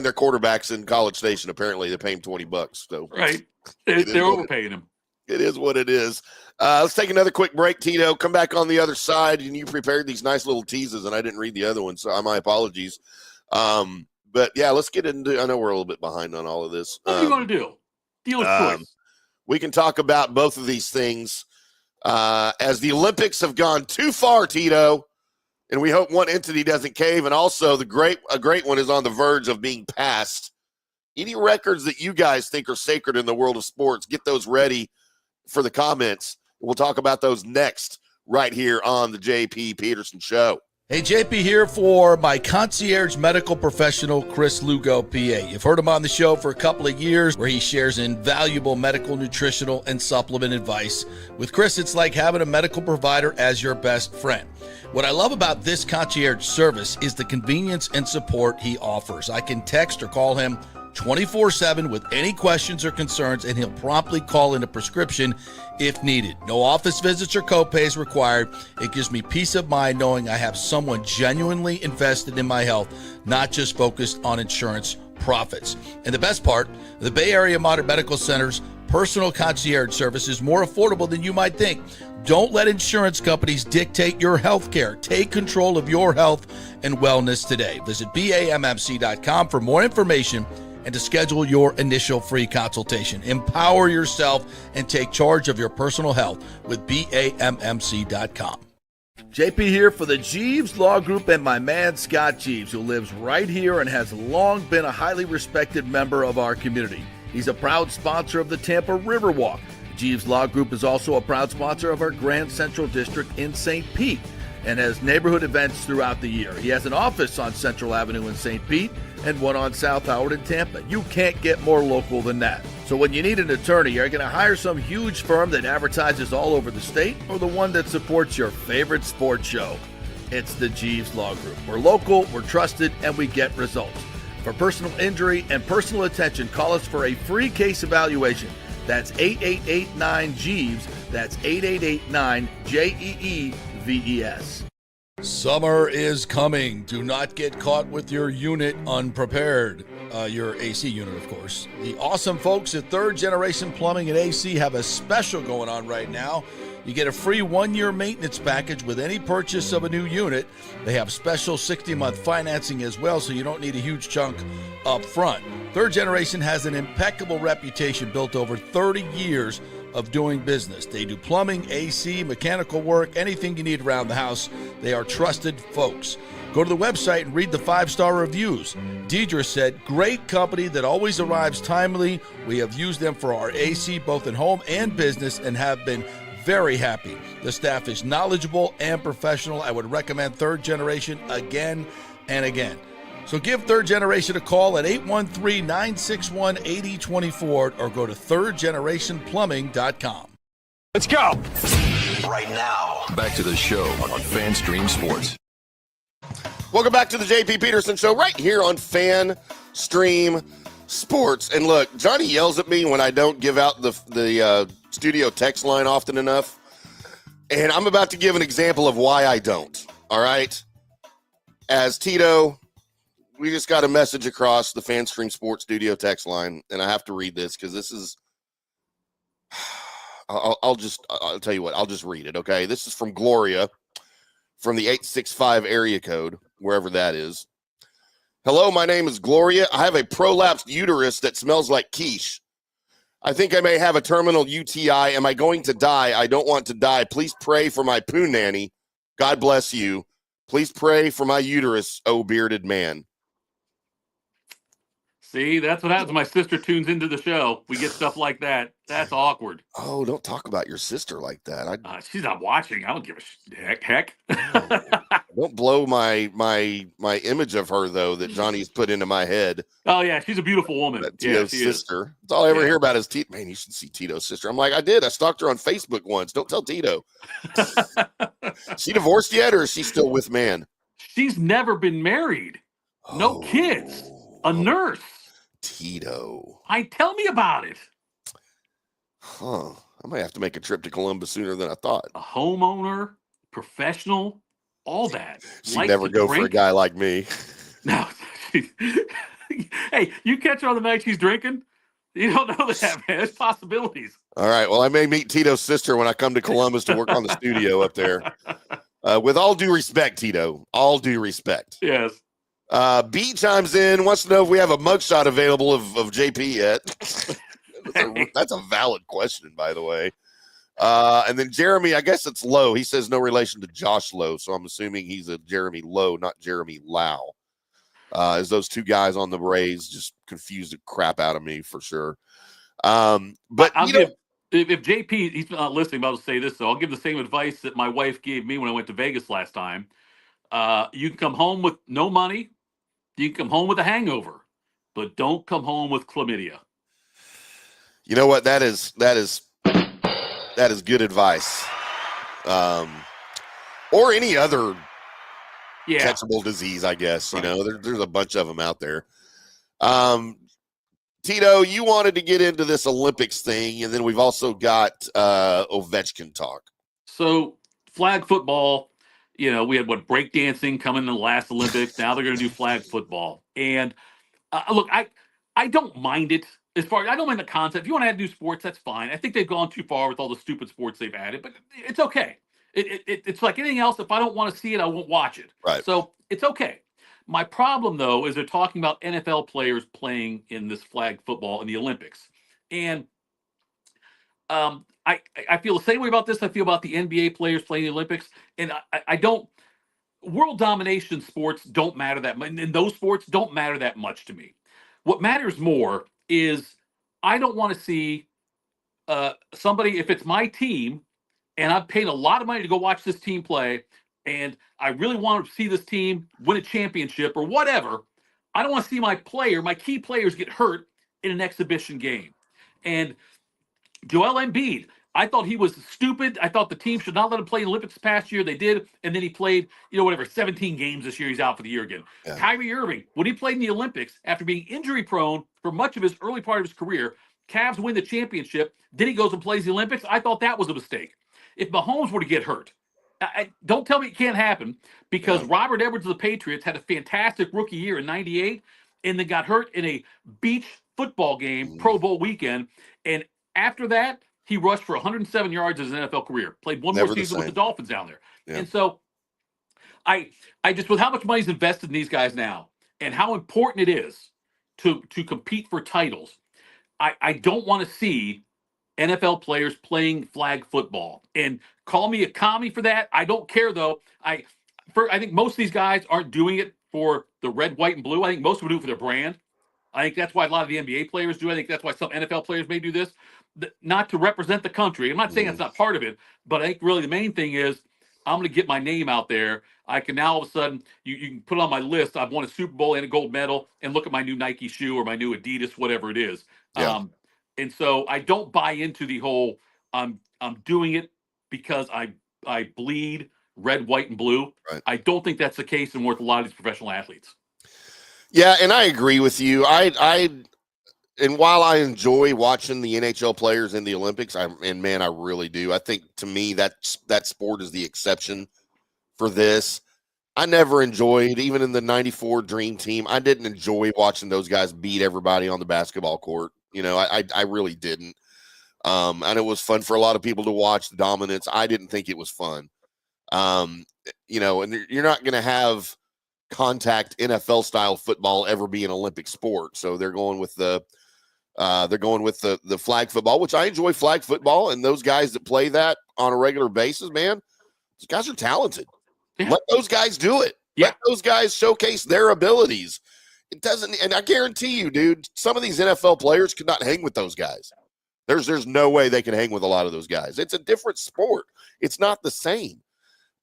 their quarterbacks in College Station. Apparently, they pay them $20. So right, they're overpaying them. It is what it is. Let's take another quick break, Tito. Come back on the other side, and you prepared these nice little teases, and I didn't read the other one, so my apologies. But yeah, let's get into. I know we're a little bit behind on all of this. What do you want to do? Dealer's choice. We can talk about both of these things as the Olympics have gone too far, Tito. And we hope one entity doesn't cave. And also a great one is on the verge of being passed. Any records that you guys think are sacred in the world of sports, get those ready for the comments. We'll talk about those next right here on the JP Peterson Show. Hey, JP here for my concierge medical professional, Chris Lugo, PA. You've heard him on the show for a couple of years where he shares invaluable medical, nutritional, and supplement advice. With Chris, it's like having a medical provider as your best friend. What I love about this concierge service is the convenience and support he offers. I can text or call him 24/7 with any questions or concerns, and he'll promptly call in a prescription if needed. No office visits or copays required. It gives me peace of mind knowing I have someone genuinely invested in my health, not just focused on insurance profits. And the best part, the Bay Area Modern Medical Center's personal concierge service is more affordable than you might think. Don't let insurance companies dictate your health care. Take control of your health and wellness today. Visit BAMMC.com for more information and to schedule your initial free consultation. Empower yourself and take charge of your personal health with BAMMC.com. JP here for the Jeeves Law Group and my man Scott Jeeves, who lives right here and has long been a highly respected member of our community. He's a proud sponsor of the Tampa Riverwalk. Jeeves Law Group is also a proud sponsor of our Grand Central District in St. Pete. and has neighborhood events throughout the year. He has an office on Central Avenue in St. Pete and one on South Howard in Tampa. You can't get more local than that. So when you need an attorney, are you going to hire some huge firm that advertises all over the state, or the one that supports your favorite sports show? It's the Jeeves Law Group. We're local, we're trusted, and we get results. For personal injury and personal attention, call us for a free case evaluation. That's 8889-JEEVES. That's 8889-JEEVES. Summer is coming. Do not get caught with your unit unprepared. Your AC unit, of course. The awesome folks at Third Generation Plumbing and AC have a special going on right now. You get a free 1-year maintenance package with any purchase of a new unit. They have special 60-month financing as well, so you don't need a huge chunk up front. Third Generation has an impeccable reputation built over 30 years of doing business. They do plumbing, AC, mechanical work, anything you need around the house. They are trusted folks. Go to the website and read the 5-star reviews. Deidre said, great company that always arrives timely. We have used them for our AC both in home and business and have been very happy. The staff is knowledgeable and professional. I would recommend Third Generation again and again. So give Third Generation a call at 813-961-8024 or go to thirdgenerationplumbing.com. Let's go. Right now, back to the show on FanStream Sports. Welcome back to the JP Peterson Show right here on FanStream Sports. And look, Johnny yells at me when I don't give out the studio text line often enough. And I'm about to give an example of why I don't. All right? As Tito, we just got a message across the FanStream Sports studio text line, and I have to read this because this is I'll tell you what, I'll just read it, okay? This is from Gloria from the 865 area code, wherever that is. Hello, my name is Gloria. I have a prolapsed uterus that smells like quiche. I think I may have a terminal UTI. Am I going to die? I don't want to die. Please pray for my poo nanny. God bless you. Please pray for my uterus, oh bearded man. See, that's what happens when my sister tunes into the show. We get stuff like that. That's awkward. Oh, don't talk about your sister like that. She's not watching. I don't give a heck. Don't blow my image of her, though, that Johnny's put into my head. Oh, yeah. She's a beautiful woman. Tito's sister. That's all I ever hear about is Tito. Man, you should see Tito's sister. I'm like, I did. I stalked her on Facebook once. Don't tell Tito. She divorced yet, or is she still with man? She's never been married. No kids. A nurse. Tito. Tell me about it. Huh. I might have to make a trip to Columbus sooner than I thought. A homeowner, professional, all that. She'd never go for a guy like me. No. Hey, you catch her on the night she's drinking? You don't know that, man. There's possibilities. All right. Well, I may meet Tito's sister when I come to Columbus to work on the studio up there. With all due respect, Tito. All due respect. Yes. B chimes in, wants to know if we have a mugshot available of JP yet. That's a valid question, by the way. And then Jeremy, I guess it's Lowe. He says no relation to Josh Lowe, so I'm assuming he's a Jeremy Lowe, not Jeremy Lau. As those two guys on the Rays just confused the crap out of me for sure. But if JP, he's not listening, but I'll say this, so I'll give the same advice that my wife gave me when I went to Vegas last time. You can come home with no money. You can come home with a hangover, but don't come home with chlamydia. You know what? That is good advice. Or any other catchable disease, I guess. Right. You know, there's a bunch of them out there. Tito, you wanted to get into this Olympics thing, and then we've also got Ovechkin talk. So flag football. You know, we had breakdancing coming in the last Olympics. Now they're going to do flag football. And look, I don't mind it. I don't mind the concept. If you want to add new sports, that's fine. I think they've gone too far with all the stupid sports they've added, but it's okay. It's like anything else. If I don't want to see it, I won't watch it. Right. So it's okay. My problem, though, is they're talking about NFL players playing in this flag football in the Olympics. And I feel the same way about this. I feel about the NBA players playing the Olympics. And I don't – world domination sports don't matter that much. And those sports don't matter that much to me. What matters more is I don't want to see somebody – if it's my team and I've paid a lot of money to go watch this team play, and I really want to see this team win a championship or whatever, I don't want to see my key players get hurt in an exhibition game. And Joel Embiid, I thought he was stupid. I thought the team should not let him play in the Olympics past year. They did, and then he played, 17 games this year. He's out for the year again. Yeah. Kyrie Irving, when he played in the Olympics, after being injury prone for much of his early part of his career, Cavs win the championship. Then he goes and plays the Olympics. I thought that was a mistake. If Mahomes were to get hurt, don't tell me it can't happen, because Robert Edwards of the Patriots had a fantastic rookie year in '98 and then got hurt in a beach football game, Pro Bowl weekend. And after that, he rushed for 107 yards as an NFL career. Played one more season with the Dolphins down there. Yeah. And so I just, with how much money's invested in these guys now and how important it is to compete for titles, I don't want to see NFL players playing flag football. And call me a commie for that. I don't care, though. I think most of these guys aren't doing it for the red, white, and blue. I think most of them do it for their brand. I think that's why a lot of the NBA players do. I think that's why some NFL players may do this, not to represent the country. I'm not saying that's not part of it, but I think really the main thing is I'm going to get my name out there. I can now all of a sudden, you can put it on my list. I've won a Super Bowl and a gold medal, and look at my new Nike shoe or my new Adidas, whatever it is. Yeah. And so I don't buy into the whole I'm doing it because I bleed red, white, and blue. Right. I don't think that's the case in with a lot of these professional athletes. Yeah, and I agree with you. And while I enjoy watching the NHL players in the Olympics, I really do. I think, to me, that sport is the exception for this. I never enjoyed, even in the '94 Dream Team, I didn't enjoy watching those guys beat everybody on the basketball court. I really didn't. And it was fun for a lot of people to watch the dominance. I didn't think it was fun. And you're not going to have contact NFL style football ever be an Olympic sport. So they're going with the flag football, which I enjoy flag football. And those guys that play that on a regular basis, man, those guys are talented. Yeah. Let those guys do it. Yeah. Let those guys showcase their abilities. It doesn't, and I guarantee you, dude, some of these NFL players could not hang with those guys. There's no way they can hang with a lot of those guys. It's a different sport. It's not the same.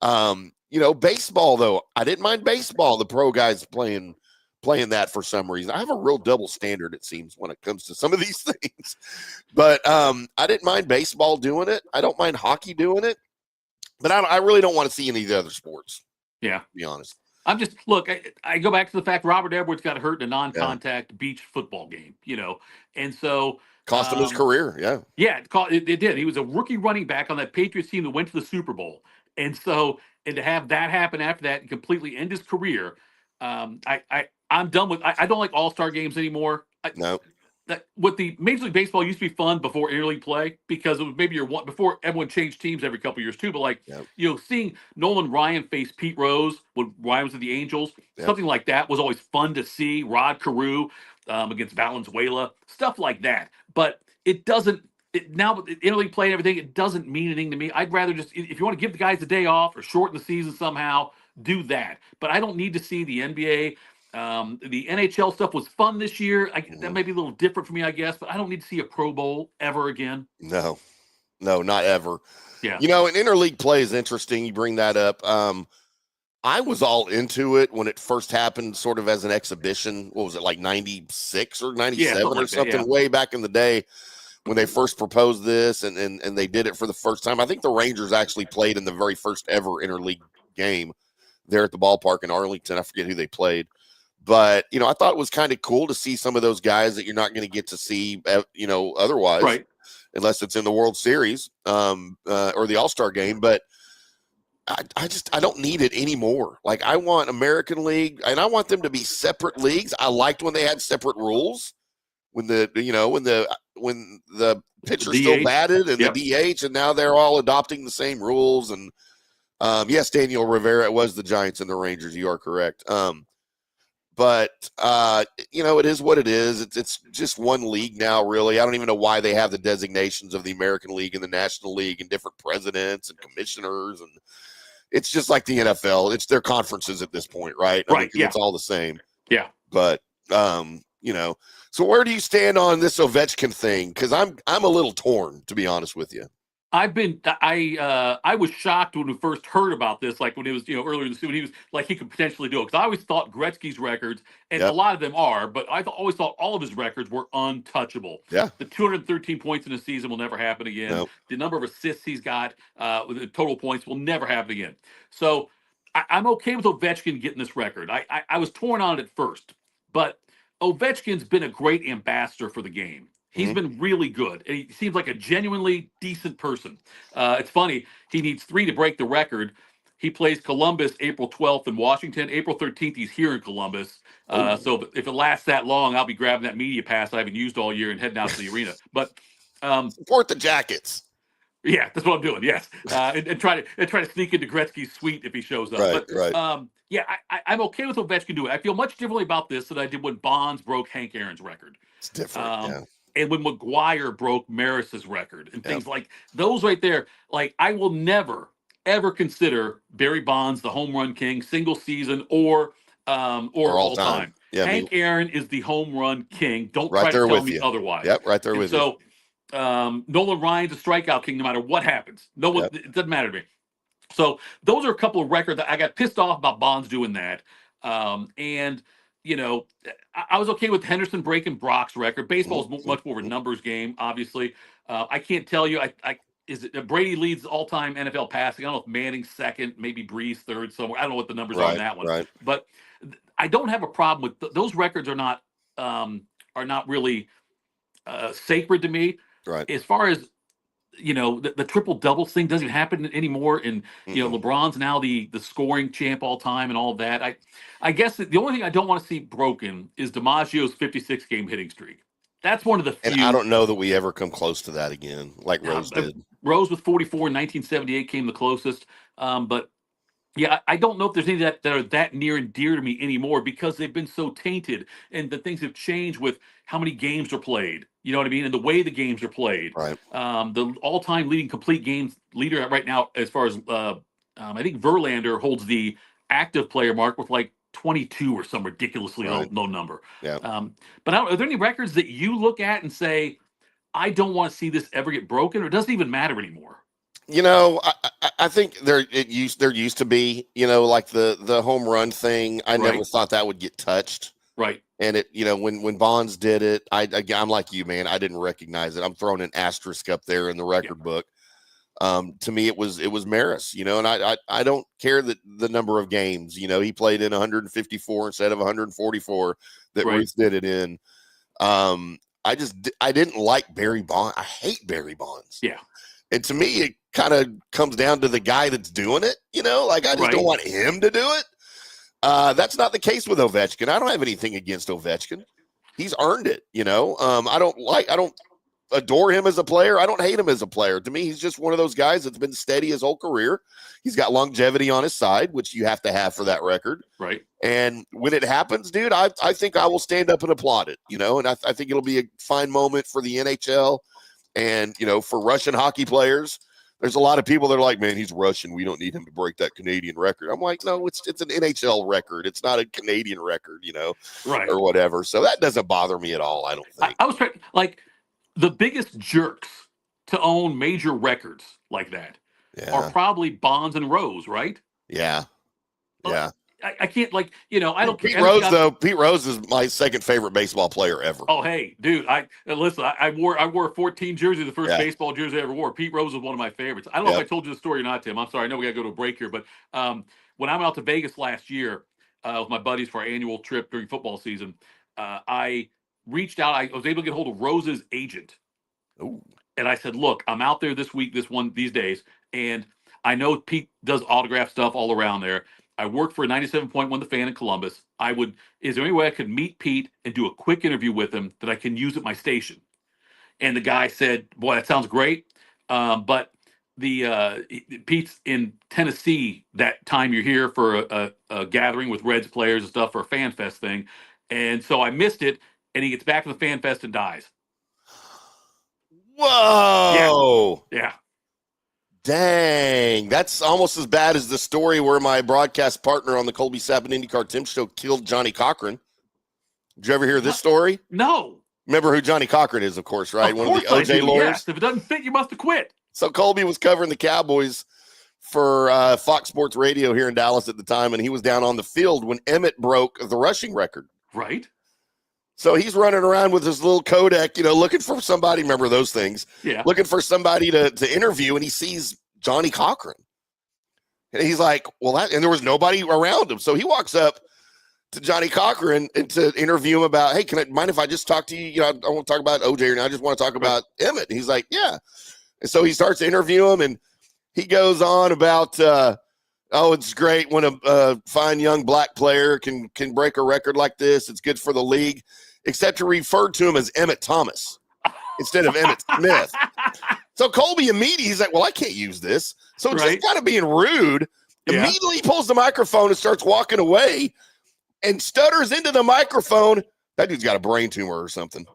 Baseball, though, I didn't mind baseball. The pro guys playing that for some reason. I have a real double standard, it seems, when it comes to some of these things. But I didn't mind baseball doing it. I don't mind hockey doing it. But I really don't want to see any of the other sports. Yeah, to be honest. I'm just, look, I go back to the fact Robert Edwards got hurt in a non-contact beach football game, and so cost him his career. Yeah. Yeah, it did. He was a rookie running back on that Patriots team that went to the Super Bowl. And so, and to have that happen after that and completely end his career, I'm done with. I don't like all-star games anymore. No. What the Major League Baseball used to be fun before interleague play, because it was maybe before everyone changed teams every couple of years too. But seeing Nolan Ryan face Pete Rose when Ryan was at the Angels, something like that was always fun to see. Rod Carew against Valenzuela, stuff like that. But it doesn't. Now interleague play and everything, it doesn't mean anything to me. I'd rather just, if you want to give the guys a day off or shorten the season somehow, do that. But I don't need to see the NBA. The NHL stuff was fun this year. That may be a little different for me, I guess, but I don't need to see a Pro Bowl ever again. No, not ever. Yeah. And interleague play is interesting. You bring that up. I was all into it when it first happened, sort of as an exhibition. What was it, like 96 or 97 or something, way back in the day when they first proposed this and they did it for the first time. I think the Rangers actually played in the very first ever interleague game there at the ballpark in Arlington. I forget who they played. But, I thought it was kind of cool to see some of those guys that you're not going to get to see, otherwise, right, unless it's in the World Series or the All-Star game. But I don't need it anymore. Like, I want American League, and I want them to be separate leagues. I liked when they had separate rules, when the pitcher still batted and the DH, and now they're all adopting the same rules. And yes, Daniel Rivera, it was the Giants and the Rangers. You are correct. But it is what it is. It's just one league now, really. I don't even know why they have the designations of the American League and the National League and different presidents and commissioners. And it's just like the NFL. It's their conferences at this point, right? Right. It's all the same. Yeah. But, so where do you stand on this Ovechkin thing? Because I'm a little torn, to be honest with you. I was shocked when we first heard about this, like when it was, earlier in the season, he was like, he could potentially do it. Because I always thought Gretzky's records, and a Yep. lot of them are, but always thought all of his records were untouchable. Yeah. The 213 points in a season will never happen again. Nope. The number of assists he's got with the total points will never happen again. So I'm okay with Ovechkin getting this record. I was torn on it at first, but Ovechkin's been a great ambassador for the game. He's been really good, and he seems like a genuinely decent person. It's funny, he needs 3 to break the record. He plays Columbus April 12th in Washington. April 13th, he's here in Columbus. So if it lasts that long, I'll be grabbing that media pass I haven't used all year and heading out to the arena. But support the Jackets. yeah, that's what I'm doing. Yes, and try to sneak into Gretzky's suite if he shows up. Right, but right. yeah, I'm okay with Ovechkin doing it. I feel much differently about this than I did when Bonds broke Hank Aaron's record. It's different. And when McGuire broke Maris's record and things like those right there, like I will never ever consider Barry Bonds the home run king, single season or all time. Yeah, Hank Aaron is the home run king. Don't Right try there to tell with me you. otherwise. Yep, right there with you. So Nolan Ryan's a strikeout king no matter what happens. No one, it doesn't matter to me. So those are a couple of records that I got pissed off about Bonds doing that. And I was okay with Henderson breaking Brock's record. Baseball is much more of a numbers game, obviously. I can't tell you. Is it Brady leads all-time NFL passing? I don't know if Manning's second, maybe Breeze third somewhere. I don't know what the numbers are on that one. Right. But I don't have a problem with those records. Are not really sacred to me. Right. As far as the triple doubles thing doesn't happen anymore, and LeBron's now the scoring champ all time and all of that. I guess the only thing I don't want to see broken is DiMaggio's 56 game hitting streak. That's one of the few. And I don't know that we ever come close to that again, like Rose did. Rose with 44 in 1978 came the closest, but yeah, I don't know if there's any that are that near and dear to me anymore because they've been so tainted and the things have changed with how many games are played. You know what I mean? And the way the games are played. Right. The all-time leading complete games leader right now, as far as I think Verlander holds the active player mark with like 22 or some ridiculously low number. Yeah. But are there any records that you look at and say, I don't want to see this ever get broken, or it doesn't even matter anymore? I think there used to be, like the home run thing. I never thought that would get touched. Right. And it, when Bonds did it, I'm like you, man. I didn't recognize it. I'm throwing an asterisk up there in the record book. To me, it was Maris, and I don't care that the number of games. He played in 154 instead of 144 that Ruth did it in. I didn't like Barry Bonds. I hate Barry Bonds. Yeah. And to me, it kind of comes down to the guy that's doing it. I just don't want him to do it. That's not the case with Ovechkin. I don't have anything against Ovechkin. He's earned it. I don't adore him as a player. I don't hate him as a player. To me, he's just one of those guys that's been steady his whole career. He's got longevity on his side, which you have to have for that record. Right. And when it happens, dude, I think I will stand up and applaud it, and I think it'll be a fine moment for the NHL and, for Russian hockey players. There's a lot of people that are like, man, he's Russian. We don't need him to break that Canadian record. I'm like, no, it's an NHL record. It's not a Canadian record, right, or whatever. So that doesn't bother me at all, I don't think. I was trying, like, the biggest jerks to own major records like that are probably Bonds and Rose, right? Yeah. Yeah. I can't, like, I don't care. Pete Rose is my second favorite baseball player ever. Oh, hey, dude, listen, I wore 14 jersey, the first baseball jersey I ever wore. Pete Rose is one of my favorites. I don't know if I told you the story or not, Tim. I'm sorry. I know we got to go to a break here, but when I went out to Vegas last year with my buddies for our annual trip during football season, I reached out. I was able to get hold of Rose's agent. Ooh. And I said, look, I'm out there this week, these days, and I know Pete does autograph stuff all around there. I worked for 97.1 The Fan in Columbus. Is there any way I could meet Pete and do a quick interview with him that I can use at my station? And the guy said, boy, that sounds great. But Pete's in Tennessee that time you're here for a gathering with Reds players and stuff for a Fan Fest thing. And so I missed it, and he gets back from the Fan Fest and dies. Whoa. Yeah. Dang, that's almost as bad as the story where my broadcast partner on the Colby Sapp and IndyCar Tim show killed Johnny Cochran. Did you ever hear this story? No. Remember who Johnny Cochran is, of course, right? Of One course of the OJ lawyers. Yes. If it doesn't fit, you must have quit. So Colby was covering the Cowboys for Fox Sports Radio here in Dallas at the time, and he was down on the field when Emmett broke the rushing record. Right. So he's running around with his little Kodak, looking for somebody. Remember those things? Yeah. Looking for somebody to interview, and he sees Johnny Cochran. And he's like, and there was nobody around him. So he walks up to Johnny Cochran and to interview him about, hey, can I mind if I just talk to you? I don't want to talk about OJ, and I just want to talk about Emmett. And he's like, yeah. And so he starts to interview him, and he goes on about, it's great when a fine young black player can break a record like this. It's good for the league, except to refer to him as Emmett Thomas instead of Emmett Smith. So Colby immediately, he's like, well, I can't use this. So just kind of being rude, immediately he pulls the microphone and starts walking away and stutters into the microphone. That dude's got a brain tumor or something.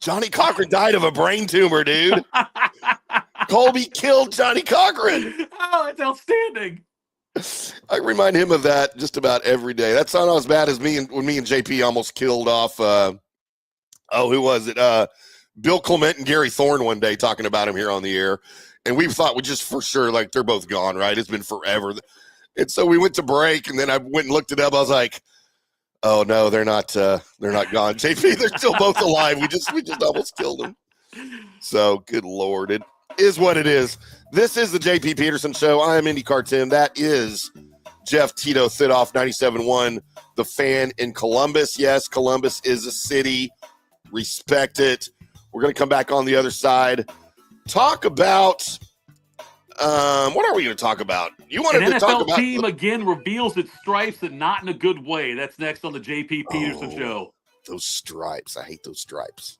Johnny Cochran died of a brain tumor, dude. Colby killed Johnny Cochran. Oh, that's outstanding. I remind him of that just about every day. That's not as bad as when me and JP almost killed off, who was it? Bill Clement and Gary Thorne one day talking about him here on the air. And we thought we just for sure, like, they're both gone, right? It's been forever. And so we went to break, and then I went and looked it up. I was like, oh, no, they're not gone. JP, they're still both alive. We just almost killed them. So, good Lord. It is what it is. This is the JP Peterson Show. I am IndyCar Tim. That is Jeff Tito Thidoff, 97.1, The Fan in Columbus. Yes, Columbus is a city. Respect it. We're going to come back on the other side. Talk about what are we going to talk about? You wanted to talk about NFL team again reveals its stripes and not in a good way. That's next on the JP Peterson Show. Those stripes. I hate those stripes.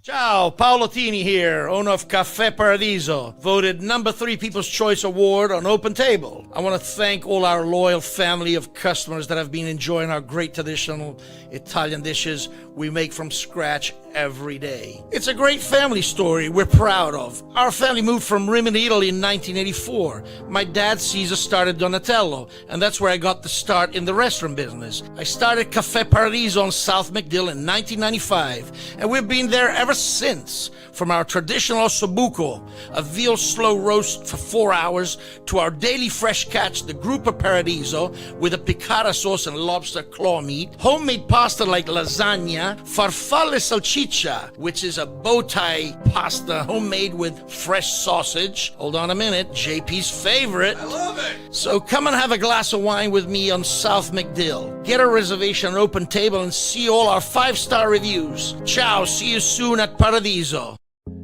Ciao, Paolo Tini here, owner of Caffè Paradiso, voted number 3 People's Choice Award on Open Table. I want to thank all our loyal family of customers that have been enjoying our great traditional Italian dishes we make from scratch every day. It's a great family story we're proud of. Our family moved from Rimini, Italy in 1984. My dad, Caesar, started Donatello, and that's where I got the start in the restaurant business. I started Caffè Paradiso on South McDill in 1995, and we've been there ever since. From our traditional ossobuco, a veal slow roast for 4 hours, to our daily fresh catch, the Gruppo Paradiso, with a piccata sauce and lobster claw meat, homemade pasta like lasagna, farfalle salchicha, which is a bow tie pasta homemade with fresh sausage. Hold on a minute, JP's favorite. I love it. So come and have a glass of wine with me on South McDill. Get a reservation on Open Table and see all our 5-star reviews. Ciao, see you soon at Paradiso.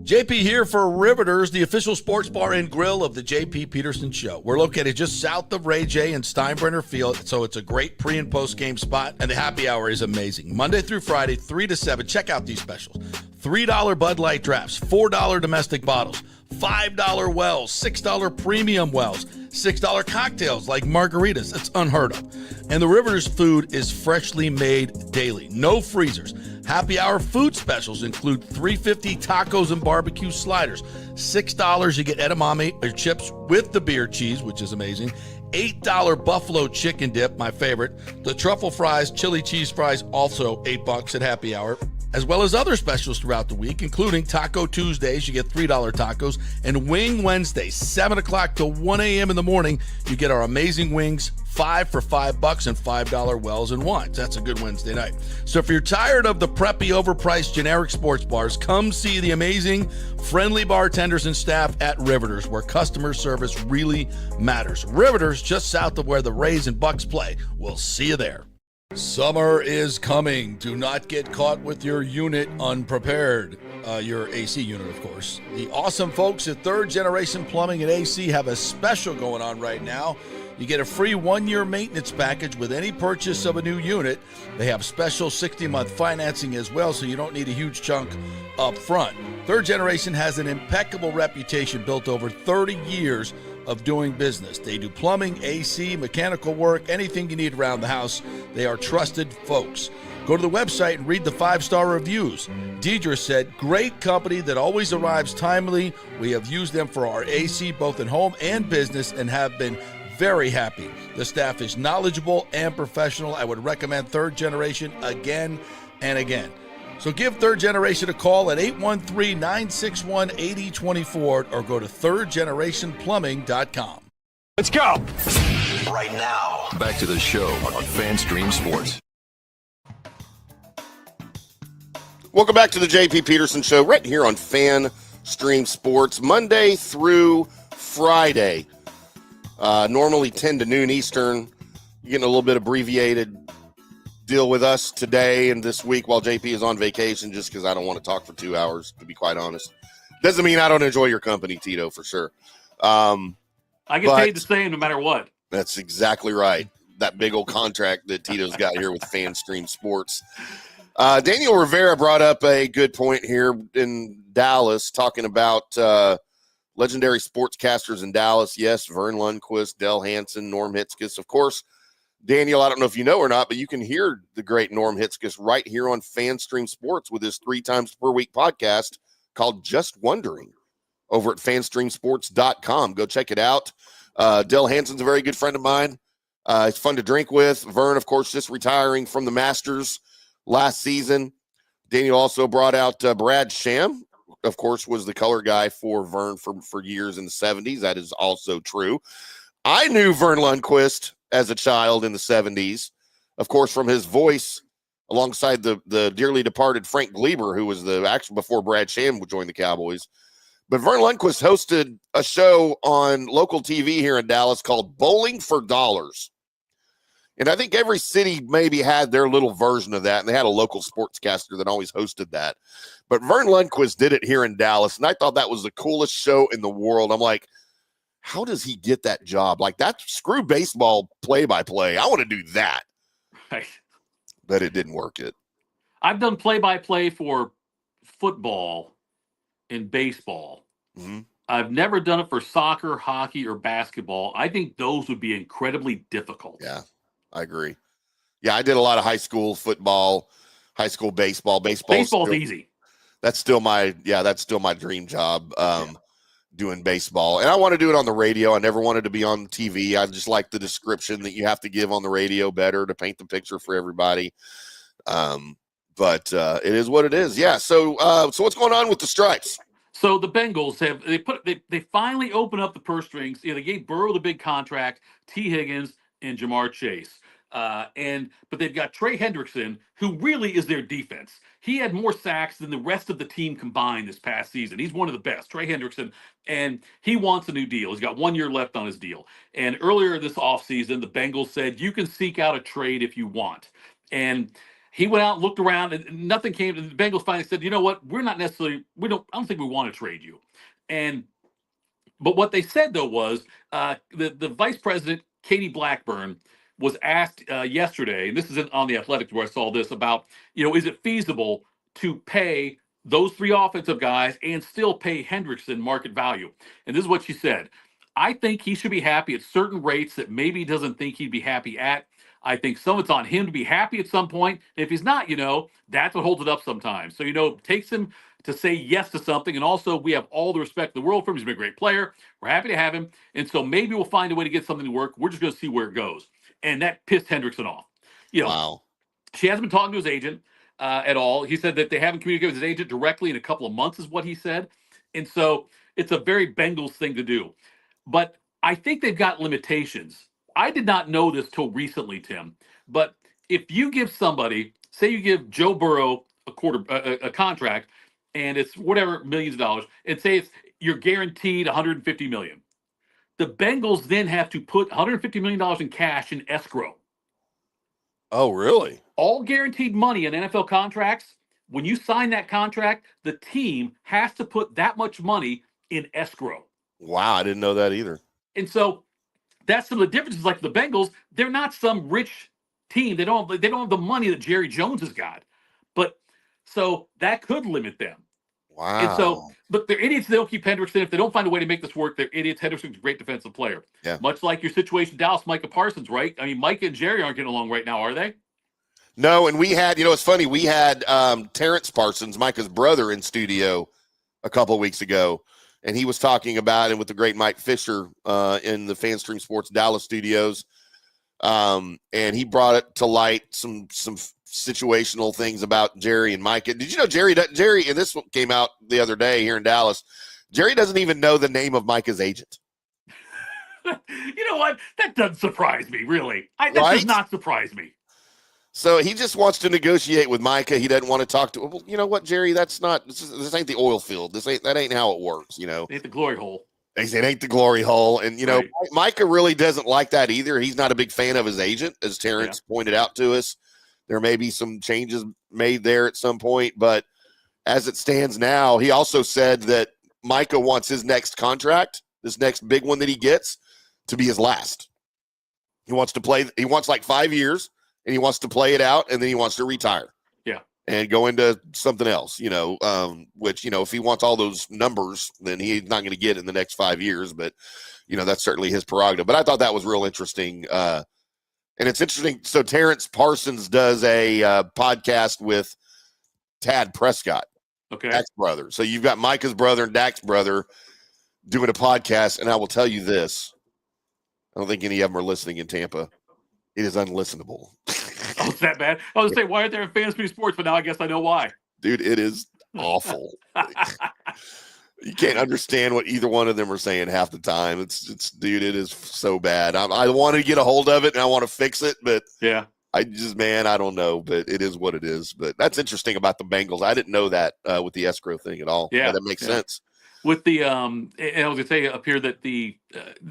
JP here for Riveters, the official sports bar and grill of the JP Peterson Show. We're located just south of Ray J and Steinbrenner Field, so it's a great pre- and post-game spot, and the happy hour is amazing. Monday through Friday, 3 to 7. Check out these specials. $3 Bud Light drafts, $4 domestic bottles, $5 wells, $6 premium wells, $6 cocktails like margaritas. It's unheard of. And the Riveters food is freshly made daily. No freezers. Happy hour food specials include $3.50 tacos and barbecue sliders. $6 you get edamame or chips with the beer cheese, which is amazing. $8 buffalo chicken dip, my favorite. The truffle fries, chili cheese fries, also $8 at happy hour. As well as other specials throughout the week, including Taco Tuesdays, you get $3 tacos, and Wing Wednesdays, 7 o'clock to 1 a.m. in the morning, you get our amazing wings, 5 for $5 and $5 wells and wines. That's a good Wednesday night. So if you're tired of the preppy, overpriced, generic sports bars, come see the amazing, friendly bartenders and staff at Riveters, where customer service really matters. Riveters, just south of where the Rays and Bucks play. We'll see you there. Summer is coming. Do not get caught with your unit unprepared. Your AC unit, of course. The awesome folks at Third Generation Plumbing and AC have a special going on right now. You get a free 1-year maintenance package with any purchase of a new unit. They have special 60-month financing as well, so you don't need a huge chunk up front. Third Generation has an impeccable reputation built over 30 years of doing business. They do plumbing, AC, mechanical work, anything you need around the house. They are trusted folks. Go to the website and read the 5-star reviews. Deidre said, great company that always arrives timely. We have used them for our AC both in home and business and have been very happy. The staff is knowledgeable and professional. I would recommend Third Generation again and again. So give Third Generation a call at 813-961-8024 or go to thirdgenerationplumbing.com. Let's go. Right now. Back to the show on FanStream Sports. Welcome back to the JP Peterson Show right here on FanStream Sports, Monday through Friday. Normally 10 to noon Eastern. You're getting a little bit abbreviated deal with us today and this week while JP is on vacation, just because I don't want to talk for 2 hours, to be quite honest. Doesn't mean I don't enjoy your company, Tito, for sure. I get paid the same no matter what. That's exactly right. That big old contract that Tito's got here with FanStream Sports. Daniel Rivera brought up a good point here in Dallas, talking about legendary sportscasters in Dallas. Yes, Vern Lundquist, Del Hansen, Norm Hitzges. Of course, Daniel, I don't know if you know or not, but you can hear the great Norm Hitzges right here on FanStream Sports with his 3 times per week podcast called Just Wondering over at fanstreamsports.com. Go check it out. Del Hansen's a very good friend of mine. It's fun to drink with. Vern, of course, just retiring from the Masters last season. Daniel also brought out Brad Sham, of course, was the color guy for Vern for years in the 70s. That is also true. I knew Vern Lundquist as a child in the 70s, of course, from his voice alongside the dearly departed Frank Gleber, who was actually before Brad Sham would join the Cowboys. But Vern Lundquist hosted a show on local TV here in Dallas called Bowling for Dollars. And I think every city maybe had their little version of that, and they had a local sportscaster that always hosted that. But Vern Lundquist did it here in Dallas, and I thought that was the coolest show in the world. I'm like, how does he get that job? Like, that, screw baseball play-by-play. I want to do that. Right. But it didn't work. I've done play-by-play for football and baseball. Mm-hmm. I've never done it for soccer, hockey, or basketball. I think those would be incredibly difficult. Yeah, I agree. Yeah, I did a lot of high school football, high school baseball. Baseball's easy. That's still my dream job. Doing baseball, and I want to do it on the radio. I never wanted to be on TV. I just like the description that you have to give on the radio better to paint the picture for everybody. But it is what it is. Yeah. So what's going on with the Stripes? So the Bengals they finally opened up the purse strings. They gave Burrow the big contract, T. Higgins and Jamar Chase. But they've got Trey Hendrickson, who really is their defense. He had more sacks than the rest of the team combined this past season. He's one of the best, Trey Hendrickson, and he wants a new deal. He's got 1 year left on his deal. And earlier this offseason, the Bengals said, you can seek out a trade if you want. And he went out and looked around, and nothing came. And the Bengals finally said, you know what? I don't think we want to trade you. But what they said, though, was the vice president, Katie Blackburn, was asked yesterday, and this is on The Athletic where I saw this, about, is it feasible to pay those 3 offensive guys and still pay Hendrickson market value? And this is what she said. I think he should be happy at certain rates that maybe he doesn't think he'd be happy at. I think some it's on him to be happy at some point. If he's not, that's what holds it up sometimes. So, it takes him to say yes to something. And also, we have all the respect in the world for him. He's been a great player. We're happy to have him. And so maybe we'll find a way to get something to work. We're just going to see where it goes. And that pissed Hendrickson off. Wow. She hasn't been talking to his agent at all. He said that they haven't communicated with his agent directly in a couple of months, is what he said. And so it's a very Bengals thing to do. But I think they've got limitations. I did not know this till recently, Tim. But if you give somebody, say you give Joe Burrow a contract, and it's whatever millions of dollars, and say you're guaranteed $150 million. The Bengals then have to put $150 million in cash in escrow. Oh, really? All guaranteed money in NFL contracts. When you sign that contract, the team has to put that much money in escrow. Wow, I didn't know that either. And so that's some of the differences. Like the Bengals, they're not some rich team. They don't have the money that Jerry Jones has got. But so that could limit them. Wow. And so, but they're idiots. They don't keep Hendrickson. If they don't find a way to make this work, they're idiots. Hendrickson's a great defensive player. Yeah. Much like your situation, Dallas, Micah Parsons, right? I mean, Micah and Jerry aren't getting along right now, are they? No, and we had, it's funny, we had Terrence Parsons, Micah's brother, in studio a couple of weeks ago, and he was talking about it with the great Mike Fisher in the FanStream Sports Dallas studios, and he brought it to light some situational things about Jerry and Micah. Did you know Jerry, and this came out the other day here in Dallas, Jerry doesn't even know the name of Micah's agent. You know what? That doesn't surprise me, really. That Right? does not surprise me. So he just wants to negotiate with Micah. He doesn't want to talk to. Well, you know what, Jerry? This ain't the oil field. That ain't how it works. You know, It ain't the glory hole. they say it ain't the glory hole. And you know, Right. Micah really doesn't like that either. He's not a big fan of his agent, as Terrence pointed out to us. There may be some changes made there at some point, but as it stands now, he also said that Micah wants his next contract, this next big one that he gets, to be his last. He wants to play. He wants like 5 years. And he wants to play it out, and then he wants to retire. Yeah. And go into something else, you know, which, you know, if he wants all those numbers, then he's not going to get in the next 5 years. But, you know, that's certainly his prerogative. But I thought that was real interesting. And it's interesting. So Terrence Parsons does a podcast with Tad Prescott, Dak's brother. So you've got Micah's brother and Dak's brother doing a podcast. And I will tell you this. I don't think any of them are listening in Tampa. It is unlistenable. Oh, it's that bad? I was going to say, why aren't there in Fantasy Sports? But now I guess I know why. Dude, it is awful. You can't understand what either one of them are saying half the time. It's dude, it is so bad. I want to get a hold of it and I want to fix it, but yeah, I don't know. But it is what it is. But that's interesting about the Bengals. I didn't know that with the escrow thing at all. Yeah, that makes sense. With the and I was going to say up here that the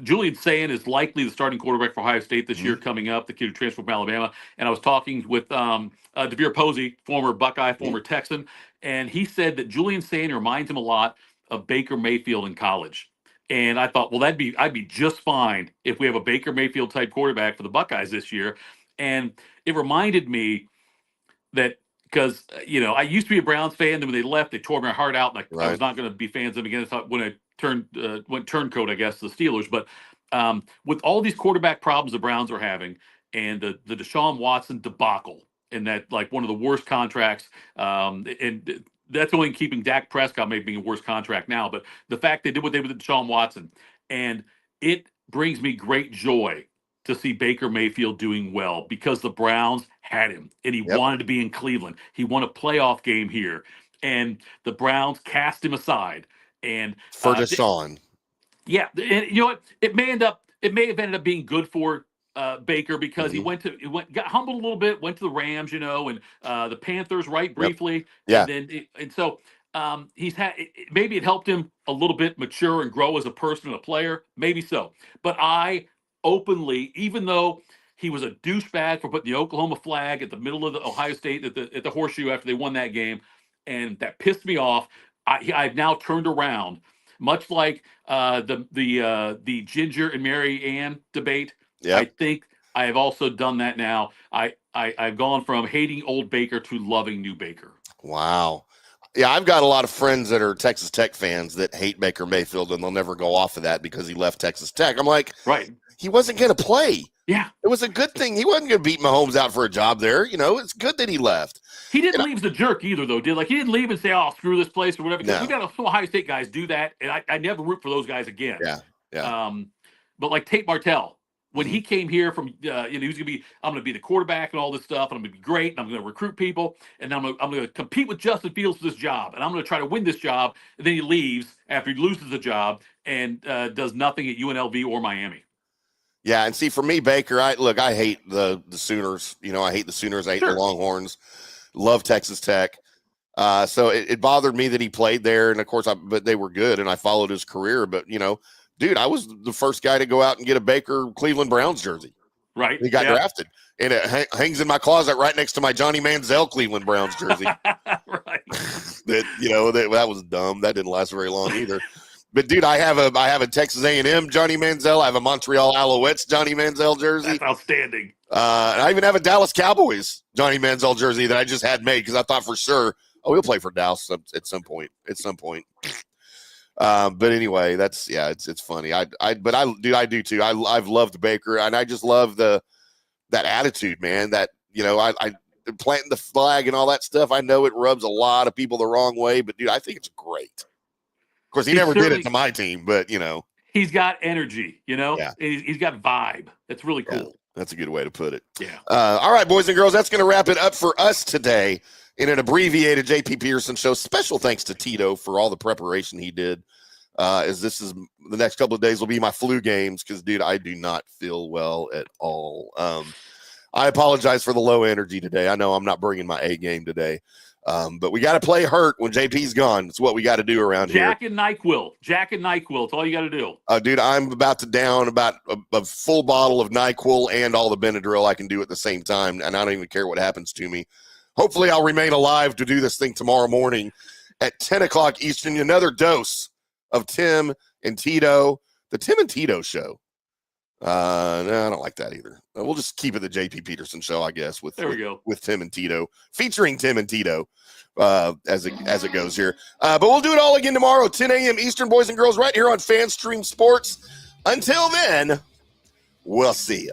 Julian Sayin is likely the starting quarterback for Ohio State this year coming up, the kid who transferred from Alabama. And I was talking with DeVere Posey, former Buckeye, former Texan, and he said that Julian Sayin reminds him a lot of Baker Mayfield in college. And I thought, well, I'd be just fine if we have a Baker Mayfield type quarterback for the Buckeyes this year. And it reminded me that. Because, you know, I used to be a Browns fan. Then when they left, they tore my heart out. And I was not going to be fans of them again. When I went turncoat, I guess, the Steelers. But with all these quarterback problems the Browns are having and the Deshaun Watson debacle and that, like, one of the worst contracts, and that's only keeping Dak Prescott maybe being a worse contract now. But the fact they did what they did with Deshaun Watson, and it brings me great joy to see Baker Mayfield doing well because the Browns had him and he wanted to be in Cleveland. He won a playoff game here and the Browns cast him aside. And for Deshaun. And you know what? It may have ended up being good for Baker because he got humbled a little bit, went to the Rams, you know, and the Panthers briefly. Yeah. And so he's had, maybe it helped him a little bit mature and grow as a person and a player. Maybe so. But I openly, even though he was a douchebag for putting the Oklahoma flag at the middle of the Ohio State at the horseshoe after they won that game, and that pissed me off. I've now turned around, much like the Ginger and Mary Ann debate. Yep. I think I have also done that now. I've gone from hating old Baker to loving new Baker. Wow. Yeah, I've got a lot of friends that are Texas Tech fans that hate Baker Mayfield, and they'll never go off of that because he left Texas Tech. I'm like, right. He wasn't going to play. Yeah. It was a good thing. He wasn't going to beat Mahomes out for a job there. You know, it's good that he left. He didn't leave as a jerk either, though, did he didn't leave and say, oh, screw this place or whatever. Because we got some Ohio State guys do that, and I never root for those guys again. Yeah. But like Tate Martell, when he came here from, he was going to be, I'm going to be the quarterback and all this stuff, and I'm going to be great, and I'm going to recruit people, and I'm going to compete with Justin Fields for this job, and I'm going to try to win this job. And then he leaves after he loses the job and does nothing at UNLV or Miami. Yeah, and see, for me, Baker, I hate the Sooners. You know, I hate the Sooners. I hate the Longhorns. Love Texas Tech. So it bothered me that he played there, and of course, but they were good, and I followed his career. But you know, dude, I was the first guy to go out and get a Baker Cleveland Browns jersey. Right, he got drafted, and it hangs in my closet right next to my Johnny Manziel Cleveland Browns jersey. Right. That was dumb. That didn't last very long either. But dude, I have a Texas A&M Johnny Manziel. I have a Montreal Alouettes Johnny Manziel jersey. That's outstanding. And I even have a Dallas Cowboys Johnny Manziel jersey that I just had made because I thought for sure, he'll play for Dallas at some point. But anyway, it's funny. I do too. I've loved Baker, and I just love that attitude, man. That I planting the flag and all that stuff. I know it rubs a lot of people the wrong way, but dude, I think it's great. Of course, he never did it to my team, but he's got energy. Yeah. He's got vibe. It's really cool. That's a good way to put it. Yeah. All right, boys and girls, that's going to wrap it up for us today in an abbreviated JP Peterson show. Special thanks to Tito for all the preparation he did. As this is the next couple of days will be my flu games because, dude, I do not feel well at all. I apologize for the low energy today. I know I'm not bringing my A game today. But we got to play hurt when JP's gone. It's what we got to do around here. Jack and NyQuil. It's all you got to do. Dude, I'm about to down about a full bottle of NyQuil and all the Benadryl I can do at the same time, and I don't even care what happens to me. Hopefully, I'll remain alive to do this thing tomorrow morning at 10 o'clock Eastern. Another dose of Tim and Tito. The Tim and Tito show. No, I don't like that either. We'll just keep it the JP Peterson show, I guess, with Tim and Tito, featuring Tim and Tito as it goes here. But we'll do it all again tomorrow, 10 a.m. Eastern, boys and girls, right here on FanStream Sports. Until then, we'll see you.